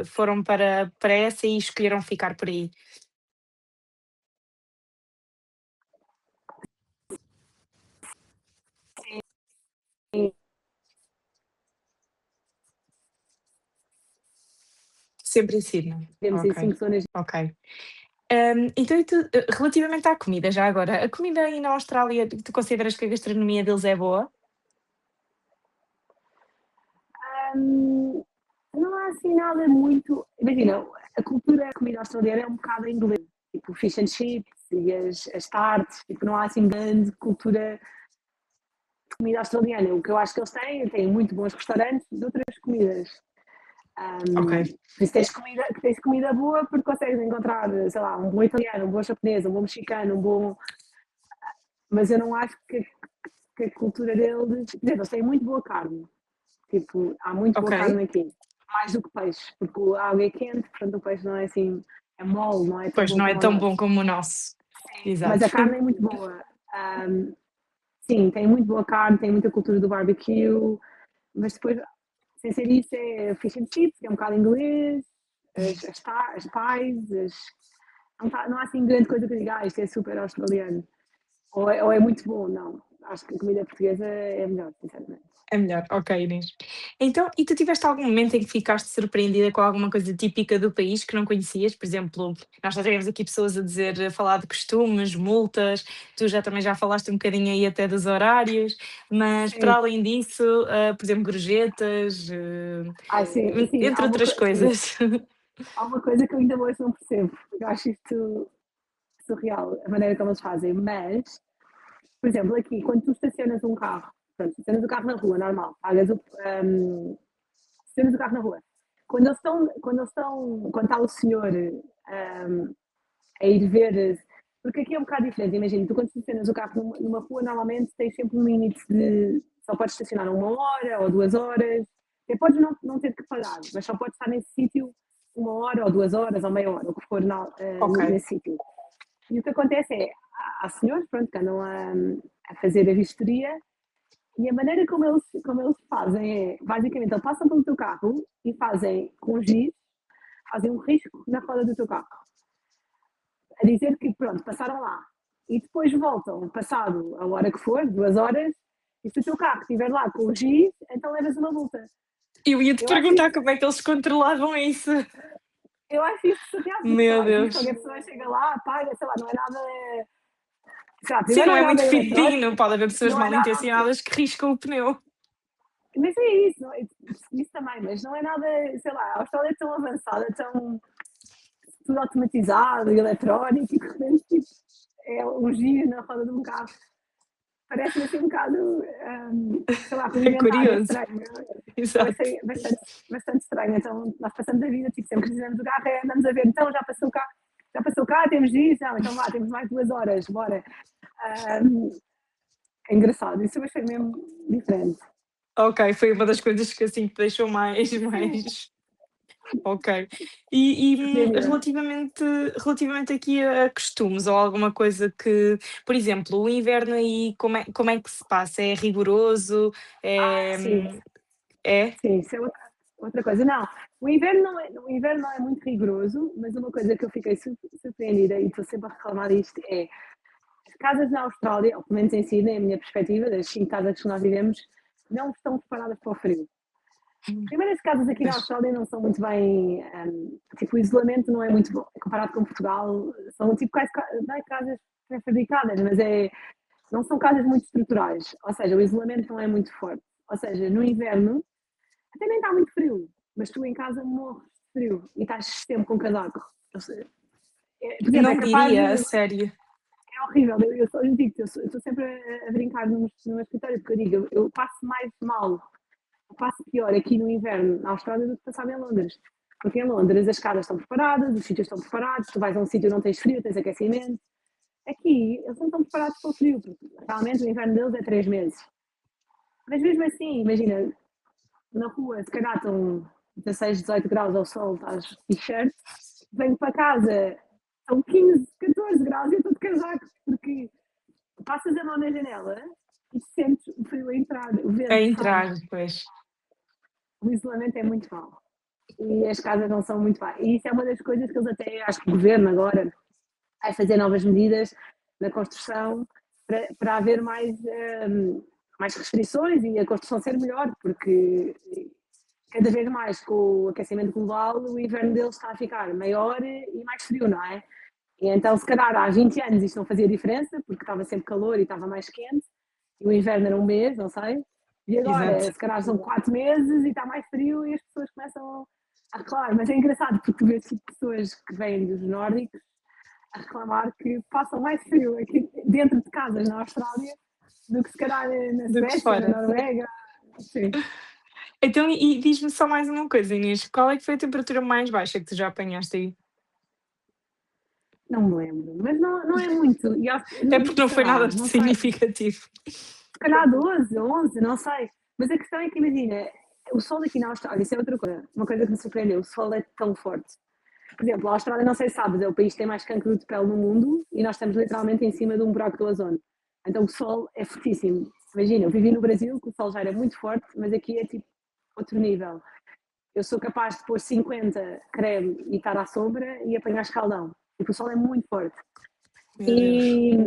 Speaker 1: foram para essa e escolheram ficar por aí? Sempre em Sydney.
Speaker 2: Temos aí
Speaker 1: Ok,
Speaker 2: 5 zonas.
Speaker 1: ok. Então, relativamente à comida, já agora, a comida aí na Austrália, tu consideras que a gastronomia deles é boa?
Speaker 2: Hum, não há assim nada muito. Imagina, a cultura da comida australiana é um bocado inglesa, tipo fish and chips e as tartes, tipo, não há assim grande cultura de comida australiana. O que eu acho que eles têm muito bons restaurantes de outras comidas.
Speaker 1: Ok,
Speaker 2: Por isso tens comida boa porque consegues encontrar, sei lá, um bom italiano, um bom japonês, um bom mexicano, um bom. Mas eu não acho que a cultura deles. Por exemplo, eles têm muito boa carne. Tipo, há muito boa
Speaker 1: ok,
Speaker 2: carne aqui. Mais do que peixe, porque a água é quente, portanto o peixe não é assim. é mole, não é tão
Speaker 1: Pois,
Speaker 2: bom
Speaker 1: não é
Speaker 2: como o
Speaker 1: tão
Speaker 2: nosso.
Speaker 1: bom como o nosso.
Speaker 2: Mas
Speaker 1: Exato.
Speaker 2: a carne é muito boa. Ahm, sim, tem muito boa carne, tem muita cultura do barbecue, mas depois, sem ser isso, é fish and chips, que é um bocado inglês, as pies, não há assim grande coisa que eu diga, isto é super australiano. Ou é muito bom, não. Acho que a comida portuguesa é melhor, sinceramente.
Speaker 1: É melhor, ok, Inês. Então, e tu tiveste algum momento em que ficaste surpreendida com alguma coisa típica do país que não conhecias? Por exemplo, nós já tivemos aqui pessoas a dizer, a falar de costumes, multas, tu já também já falaste um bocadinho aí até dos horários, mas para
Speaker 2: Sim,
Speaker 1: além disso, por exemplo, gorjetas,
Speaker 2: sim, sim,
Speaker 1: entre outras
Speaker 2: sim,
Speaker 1: coisas.
Speaker 2: há uma coisa que eu ainda hoje não percebo. Eu acho isto surreal, a maneira como eles fazem, mas, por exemplo, aqui, quando tu estacionas um carro, pronto, estacionas o carro na rua, normal, pagas estacionas o carro na rua. Quando está o senhor a ir ver, porque aqui é um bocado diferente, imagina, tu quando estacionas o carro numa rua, normalmente tens sempre um limite de, só podes estacionar 1 hora ou 2 horas, até podes não ter que pagar, mas só podes estar nesse sítio 1 hora ou 2 horas ou meia hora, o que for
Speaker 1: Ok.
Speaker 2: nesse sítio. E o que acontece é, há senhores, pronto, que andam a fazer a vistoria e a maneira como eles fazem é, basicamente, eles passam pelo teu carro e fazem com giz, fazem um risco na roda do teu carro, a dizer que, pronto, passaram lá. E depois voltam, passado a hora que for, 2 horas, e se o teu carro estiver lá com o giz, então levas uma multa.
Speaker 1: Eu ia-te
Speaker 2: Eu acho
Speaker 1: perguntar
Speaker 2: isso,
Speaker 1: como é que eles controlavam isso.
Speaker 2: eu acho isso surreal, porque, sei
Speaker 1: Meu
Speaker 2: lá, imagina que
Speaker 1: Deus.
Speaker 2: a pessoa chega lá, paga, sei lá, não é nada, sei lá,
Speaker 1: Sim,
Speaker 2: primeiro
Speaker 1: não
Speaker 2: não
Speaker 1: é
Speaker 2: é
Speaker 1: muito
Speaker 2: nada eletrónico,
Speaker 1: fidedigno, pode haver pessoas
Speaker 2: não é
Speaker 1: mal
Speaker 2: nada.
Speaker 1: intencionadas que riscam o pneu.
Speaker 2: Mas é isso, isso também, mas não é nada, sei lá, a Austrália é tão avançada, tão tudo automatizado e eletrónico, e de repente tipo, é um giro na roda de um carro. Parece-me assim um bocado, sei lá,
Speaker 1: É
Speaker 2: rudimentar, é
Speaker 1: curioso.
Speaker 2: estranho. Eu
Speaker 1: Exato.
Speaker 2: achei bastante estranho. Então, nós passamos a vida, tipo, sempre que fizemos o carro, andamos a ver, então já passou o carro, temos disso, não, então vá, temos mais 2 horas, bora. Um, é engraçado, isso eu achei mesmo diferente.
Speaker 1: Ok, foi uma das coisas que assim te deixou mais ok.
Speaker 2: Surpreendida.
Speaker 1: Relativamente aqui a costumes ou alguma coisa que, por exemplo, o inverno aí como é que se passa? É rigoroso? É
Speaker 2: Sim,
Speaker 1: é?
Speaker 2: sim, isso é outra coisa. Não, o inverno não é muito rigoroso, mas uma coisa que eu fiquei surpreendida e estou sempre a reclamar disto é as casas na Austrália, ou pelo menos em Sydney, a minha perspectiva, das 5 casas que nós vivemos, não estão preparadas para o frio. Primeiro, as casas aqui na
Speaker 1: Pois,
Speaker 2: Austrália não são muito bem. Tipo, o isolamento não é muito bom. Comparado com Portugal, são tipo quase não é casas pré-fabricadas, mas não são casas muito estruturais. Ou seja, o isolamento não é muito forte. Ou seja, no inverno, até nem está muito frio, mas tu em casa morres de frio e estás sempre com casaco. Por exemplo, é
Speaker 1: não
Speaker 2: capaz
Speaker 1: diria, a
Speaker 2: de.
Speaker 1: sério.
Speaker 2: É horrível, eu digo, eu estou sempre a brincar no meu escritório, porque eu digo, eu passo mais mal, eu passo pior aqui no inverno na Austrália do que passava em Londres. Porque em Londres as casas estão preparadas, os sítios estão preparados, tu vais a um sítio e não tens frio, tens aquecimento. Aqui eles não estão preparados para o frio, porque realmente o inverno deles é 3 meses. Mas mesmo assim, imagina, na rua se calhar estão 16, 18 graus ao sol, estás t-shirt, venho para casa, são 15, 14 graus e eu estou de casaco, porque passas a mão na janela e sentes o frio a entrar, o
Speaker 1: A
Speaker 2: vento, sabes?
Speaker 1: entrar, pois.
Speaker 2: O isolamento é muito mau. E as casas não são muito bem. E isso é uma das coisas que eles até, acho que o governo agora vai fazer novas medidas na construção para haver mais restrições e a construção ser melhor, porque cada vez mais com o aquecimento global o inverno deles está a ficar maior e mais frio, não é? E então, se calhar há 20 anos isto não fazia diferença, porque estava sempre calor e estava mais quente, e o inverno era um mês, não sei. E
Speaker 1: Exato.
Speaker 2: agora, se calhar são 4 meses e está mais frio e as pessoas começam a reclamar. Mas é engraçado porque tu vês tipo, pessoas que vêm dos nórdicos a reclamar que passam mais frio aqui dentro de casas na Austrália do que se calhar na
Speaker 1: Do que
Speaker 2: Suécia, na
Speaker 1: fora.
Speaker 2: Noruega. Sim.
Speaker 1: Então, e diz-me só mais uma coisa, Inês, qual é que foi a temperatura mais baixa que tu já apanhaste aí?
Speaker 2: Não me lembro, mas não é muito. E
Speaker 1: É porque não
Speaker 2: sei
Speaker 1: foi nada
Speaker 2: lá,
Speaker 1: de
Speaker 2: não sei.
Speaker 1: significativo.
Speaker 2: Se calhar 12, 11, não sei. Mas a questão é que, imagina, o sol aqui na Austrália, isso é outra coisa. Uma coisa que me surpreendeu, o sol é tão forte. por exemplo, a Austrália, não sei se sabes, é o país que tem mais cancro de pele no mundo e nós estamos literalmente em cima de um buraco do ozono. Então o sol é fortíssimo. Imagina, eu vivi no Brasil, que o sol já era muito forte, mas aqui é tipo outro nível. Eu sou capaz de pôr 50 creme e estar à sombra e apanhar escaldão. Tipo, o sol é muito forte.
Speaker 1: Meu Deus.
Speaker 2: E,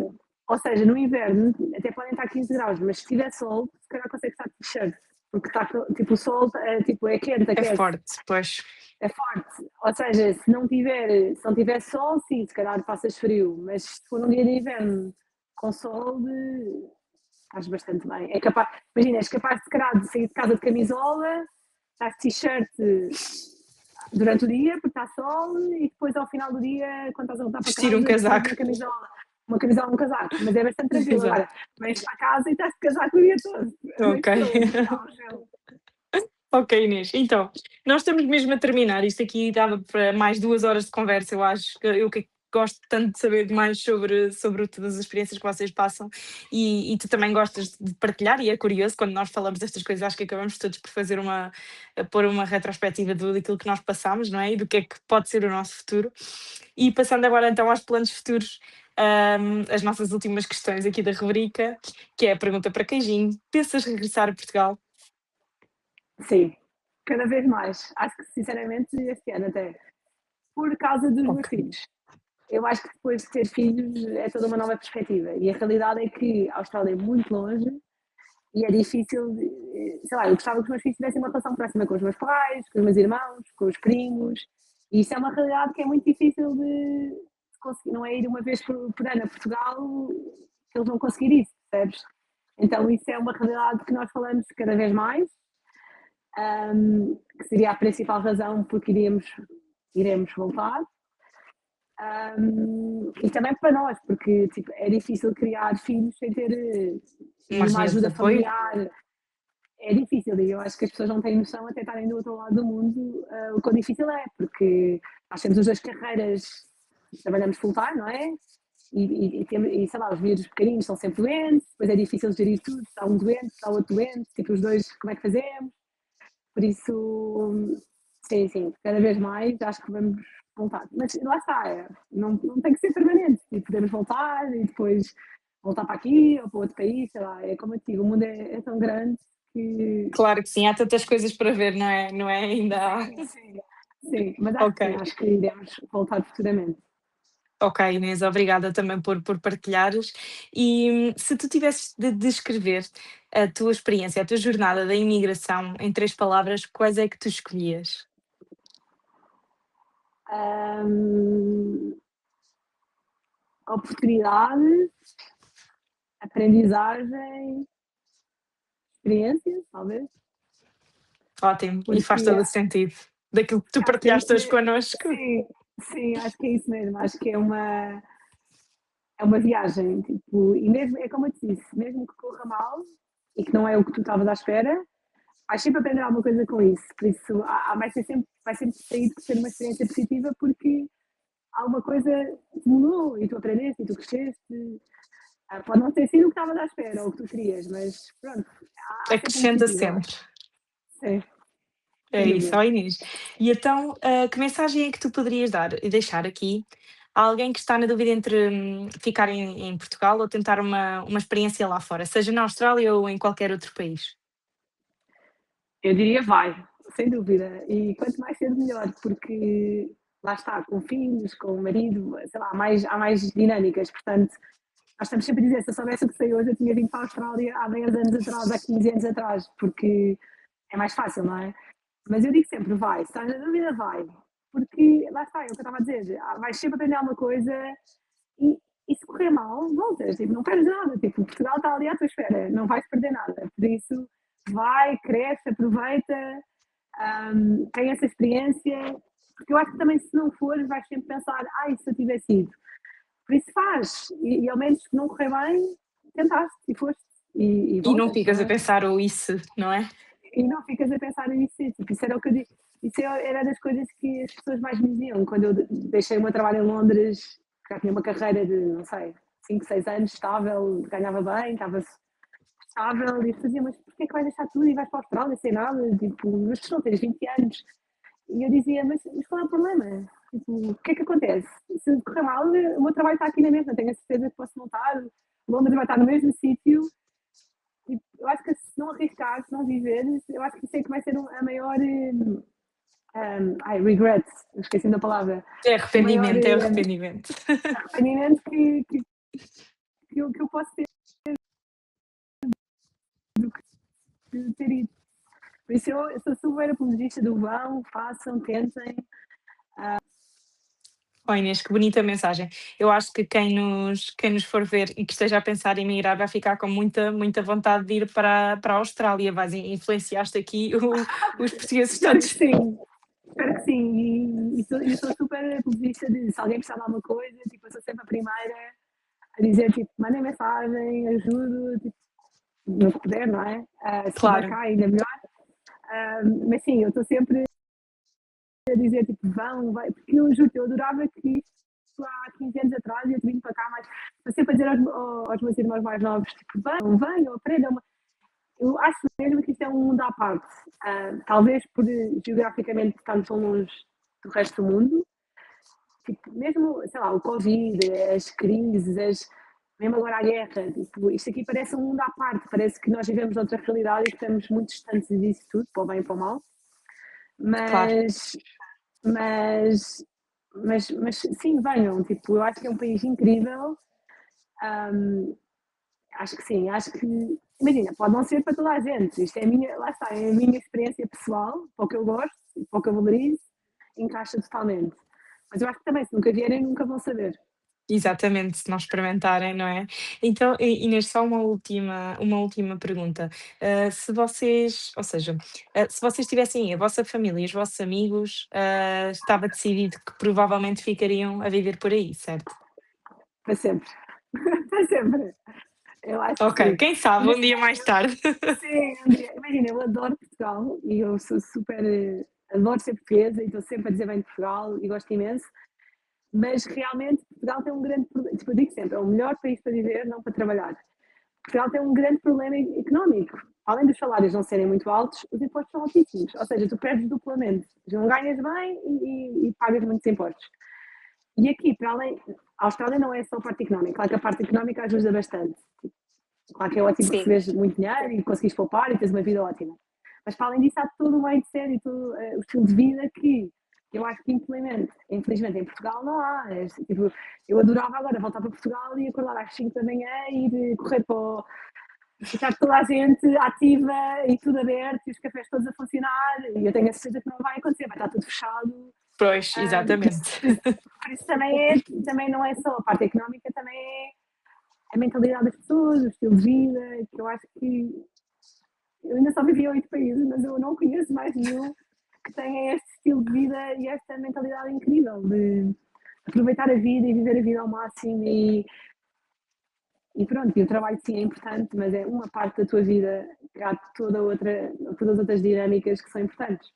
Speaker 2: ou seja, no inverno até podem estar 15 graus, mas se tiver sol, se calhar consegue estar de t-shirt. Porque está, tipo, o sol é quente,
Speaker 1: É
Speaker 2: aquece,
Speaker 1: forte, pois.
Speaker 2: é forte. Ou seja, se não tiver sol, sim, se calhar passas frio, mas se for num dia de inverno com sol, estás bastante bem. Imagina, és capaz de, calhar, de sair de casa de camisola, estás de t-shirt durante o dia, porque está sol, e depois ao final do dia, quando estás a voltar para
Speaker 1: Vestir um
Speaker 2: casa, pões
Speaker 1: casaco.
Speaker 2: uma camisola, um casaco, mas é bastante tranquilo.
Speaker 1: Exato.
Speaker 2: Agora, vais para casa e estás de casaco o dia todo, a
Speaker 1: Ok.
Speaker 2: noite toda, tipo, está um gelo.
Speaker 1: Ok, Inês. Então, nós estamos mesmo a terminar. Isto aqui dava para mais 2 horas de conversa. Eu acho que eu que gosto tanto de saber mais sobre todas as experiências que vocês passam e tu também gostas de partilhar e é curioso quando nós falamos destas coisas, acho que acabamos todos por fazer a pôr uma retrospectiva daquilo que nós passamos, não é? E do que é que pode ser o nosso futuro. E passando agora então aos planos futuros, as nossas últimas questões aqui da rubrica, que é a pergunta para queijinho. Pensas regressar a Portugal?
Speaker 2: Sim, cada vez mais. Acho que, sinceramente, este ano até, por causa dos meus
Speaker 1: Ok.
Speaker 2: filhos. Eu acho que depois de ter filhos é toda uma nova perspectiva. E a realidade é que a Austrália é muito longe e é difícil, sei lá, eu gostava que os meus filhos tivessem uma relação próxima com os meus pais, com os meus irmãos, com os primos. E isso é uma realidade que é muito difícil de conseguir. Não é ir uma vez por ano a Portugal que eles vão conseguir isso, percebes? Então isso é uma realidade que nós falamos cada vez mais, que seria a principal razão porque iremos voltar. E também para nós, porque tipo, é difícil criar filhos sem ter
Speaker 1: Uma
Speaker 2: uma
Speaker 1: rede de
Speaker 2: ajuda
Speaker 1: apoio?
Speaker 2: familiar. É difícil e eu acho que as pessoas não têm noção até estarem do outro lado do mundo o quão difícil é, porque nós temos as duas carreiras, trabalhamos full time, não é? E sei lá, os miúdos pequeninos são sempre doentes, depois é difícil gerir tudo, está um doente, está outro doente, tipo os dois, como é que fazemos? Por isso, sim, sim, cada vez mais acho que vamos voltar. Mas lá está, não tem que ser permanente. Tipo, podemos voltar e depois voltar para aqui ou para outro país, sei lá. É como eu te digo, o mundo é tão grande que.
Speaker 1: Claro que sim, há tantas coisas para ver, não é? Não é ainda.
Speaker 2: Sim, sim. Sim, mas acho
Speaker 1: Ok,
Speaker 2: que sim, acho que iremos voltar futuramente.
Speaker 1: ok, Inês, obrigada também por partilhares. E se tu tivesses de descrever a tua experiência, a tua jornada da imigração em 3 palavras, quais é que tu escolhias?
Speaker 2: Ahm, Oportunidades, aprendizagem, experiências, talvez,
Speaker 1: Ótimo, e faz
Speaker 2: porque
Speaker 1: todo o sentido. Daquilo que tu
Speaker 2: acho que é
Speaker 1: partilhaste
Speaker 2: isso
Speaker 1: hoje
Speaker 2: mesmo.
Speaker 1: connosco.
Speaker 2: Sim, sim, acho que é isso mesmo. Acho que é uma viagem, tipo, e mesmo, é como eu te disse, mesmo que corra mal e que não é o que tu estavas à espera, vais sempre aprender alguma coisa com isso. Por isso, vai sempre sair de ser uma experiência positiva porque alguma coisa te mudou e tu aprendeste e tu cresceste. Pode não ter sido o que estavas à espera ou o que tu querias, mas pronto, há sempre um
Speaker 1: Acrescenta
Speaker 2: positivo, eu
Speaker 1: sempre.
Speaker 2: acho. Sim,
Speaker 1: É
Speaker 2: sem
Speaker 1: isso,
Speaker 2: dúvida.
Speaker 1: ó Inês. E então, que mensagem é que tu poderias dar e deixar aqui a alguém que está na dúvida entre ficar em Portugal ou tentar uma experiência lá fora, seja na Austrália ou em qualquer outro país?
Speaker 2: Eu diria vai, sem dúvida. E quanto mais cedo, melhor, porque lá está, com filhos, com o marido, sei lá, há mais dinâmicas. Portanto, nós estamos sempre a dizer: se eu soubesse o que sei hoje, eu tinha vindo para a Austrália há 10 anos atrás, há 15 anos atrás, porque é mais fácil, não é? Mas eu digo sempre: vai, se estás na dúvida, vai. Porque lá está, é o que eu estava a dizer: vais sempre aprender alguma coisa e, e se correr mal, voltas, tipo, não perdes nada. Tipo, Portugal está ali à tua espera, não vais perder nada. Por isso, vai, cresce, aproveita, tem essa experiência, porque eu acho que também se não fores vais sempre pensar, ai, se eu tivesse ido. Por isso faz, e ao menos que não correr bem, tentaste e foste, e
Speaker 1: E não
Speaker 2: voltas, não
Speaker 1: ficas a
Speaker 2: é?
Speaker 1: pensar ou isso, não é?
Speaker 2: E não ficas a pensar nisso, tipo, isso era o que eu digo, isso era das coisas que as pessoas mais me diziam, quando eu deixei o meu trabalho em Londres, já tinha uma carreira de, não sei, 5 6 anos, estável, ganhava bem, estava estável, e fazia, mas porquê é que vais deixar tudo e vais para a Austrália sem nada? Tipo, mas tu não tens 20 anos. E eu dizia, mas qual é o problema? Tipo, o que é que acontece? Se correr mal, o meu trabalho está aqui na mesma, tenho a certeza que posso voltar, Londres vai estar no mesmo sítio. E eu acho que se não arriscar, se não viveres, eu acho que isso é que vai ser a maior. Regret, esqueci da palavra.
Speaker 1: É
Speaker 2: O maior
Speaker 1: arrependimento, é arrependimento.
Speaker 2: arrependimento que eu posso ter de ter ido. Por isso eu sou super apologista do vão, façam, tentem.
Speaker 1: Oh, Inês, que bonita mensagem. Eu acho que quem nos for ver e que esteja a pensar em emigrar vai ficar com muita, muita vontade de ir para a Austrália. Influenciaste aqui os portugueses
Speaker 2: Espero que
Speaker 1: todos.
Speaker 2: sim, espero que sim. E sou super apologista de se alguém precisar de alguma coisa, tipo, eu sou sempre a primeira a dizer, tipo, mandem mensagem, ajudo, tipo, no que puder, não é? Se estiver
Speaker 1: Claro,
Speaker 2: cá, ainda melhor. Mas sim, eu estou sempre a dizer, tipo, vão, vai, porque eu juro, eu adorava que isto há 15 anos atrás, eu vim para cá, mas estou sempre a dizer aos meus irmãos mais novos, tipo, venham, aprendam. Eu acho mesmo que isto é um mundo à parte. Talvez por geograficamente estarmos tão longe do resto do mundo, tipo, mesmo, sei lá, o Covid, as crises, mesmo agora a guerra, tipo, isto aqui parece um mundo à parte, parece que nós vivemos outra realidade e que estamos muito distantes disso tudo, para o bem e para o mal.
Speaker 1: claro.
Speaker 2: Mas, mas, mas sim, venham, tipo, eu acho que é um país incrível. Hum, Acho que sim, acho que, imagina, pode não ser para toda a gente, isto é a minha, lá está, é a minha experiência pessoal, para o que eu gosto, para o que eu valorizo, encaixa totalmente. Mas eu acho que também, se nunca vierem, nunca vão saber.
Speaker 1: Exatamente, se não experimentarem, não é? Então, Inês, só uma última pergunta. Se vocês, ou seja, se vocês tivessem aí a vossa família e os vossos amigos, estava decidido que provavelmente ficariam a viver por aí, certo?
Speaker 2: Para sempre. Para sempre. Eu acho que
Speaker 1: Ok,
Speaker 2: sim.
Speaker 1: quem sabe um dia mais tarde.
Speaker 2: Sim, André, imagina, eu adoro Portugal e eu sou super. Adoro ser portuguesa e estou sempre a dizer bem de Portugal e gosto imenso, mas realmente Portugal tem um grande problema. Tipo, eu digo sempre, é o melhor país para viver, não para trabalhar. Portugal tem um grande problema económico. Além dos salários não serem muito altos, os impostos são altíssimos. Ou seja, tu perdes duplamente. Não ganhas bem e pagas muitos impostos. E aqui, para além, a Austrália não é só a parte económica. Claro que a parte económica ajuda bastante. Claro que é ótimo
Speaker 1: Sim,
Speaker 2: receberes muito dinheiro e conseguires poupar e teres uma vida ótima. Mas para além disso, há todo o mindset e todo o estilo de vida que eu acho que infelizmente em Portugal não há. Tipo, eu adorava agora voltar para Portugal e acordar às 5 da manhã e ir correr para ficar toda a gente ativa e tudo aberto e os cafés todos a funcionar. E eu tenho a certeza que não vai acontecer, vai estar tudo fechado.
Speaker 1: pois,
Speaker 2: Por isso,
Speaker 1: exatamente.
Speaker 2: por isso, por isso também não é só a parte económica, também é a mentalidade das pessoas, o estilo de vida, que eu acho que eu ainda só vivi em 8 países, mas eu não conheço mais nenhum que tenha este estilo de vida e esta mentalidade incrível de aproveitar a vida e viver a vida ao máximo e pronto, e o trabalho sim é importante, mas é uma parte da tua vida, há todas as outras dinâmicas que são importantes.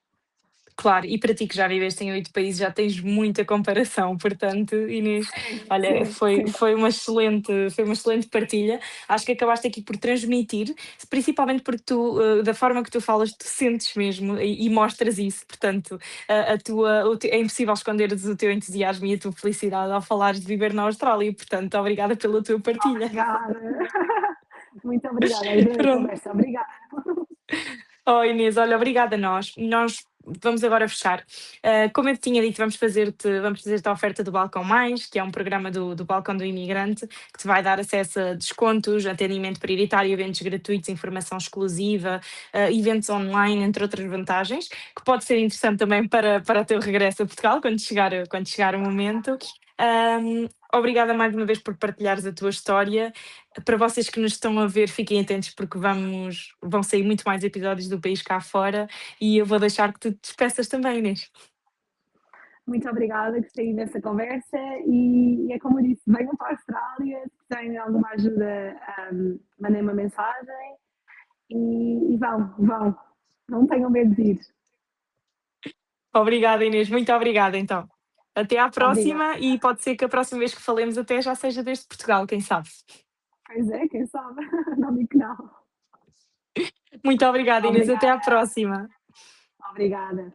Speaker 1: Claro, e para ti que já viveste em 8 países, já tens muita comparação, portanto, Inês, olha,
Speaker 2: Sim,
Speaker 1: foi,
Speaker 2: sim.
Speaker 1: foi uma excelente partilha. Acho que acabaste aqui por transmitir, principalmente porque tu, da forma que tu falas, tu sentes mesmo e mostras isso, portanto, é impossível esconderes o teu entusiasmo e a tua felicidade ao falares de viver na Austrália, portanto, obrigada pela tua partilha.
Speaker 2: Obrigada. Muito obrigada, adorei a
Speaker 1: Pronto.
Speaker 2: conversa. Obrigada.
Speaker 1: Oh Inês, olha, obrigada a nós. Nós vamos agora fechar. Como eu te tinha dito, vamos fazer-te a oferta do Balcão Mais, que é um programa do Balcão do Imigrante, que te vai dar acesso a descontos, atendimento prioritário, eventos gratuitos, informação exclusiva, eventos online, entre outras vantagens, que pode ser interessante também para o teu regresso a Portugal, quando chegar o momento. Obrigada mais uma vez por partilhares a tua história. Para vocês que nos estão a ver, fiquem atentos porque vão sair muito mais episódios do País Cá Fora e eu vou deixar que tu te despeças também, Inês.
Speaker 2: Muito obrigada, gostei imensa conversa e é como eu disse, venham para a Austrália, se têm alguma ajuda, mandem uma mensagem e vão, não tenham medo de ir.
Speaker 1: Obrigada, Inês, muito obrigada então. Até à
Speaker 2: Obrigada.
Speaker 1: próxima e pode ser que a próxima vez que falemos até já seja desde Portugal, quem sabe.
Speaker 2: Pois é, quem sabe? Não digo que não.
Speaker 1: Muito obrigada, Inês, até à
Speaker 2: Obrigada,
Speaker 1: próxima.
Speaker 2: obrigada.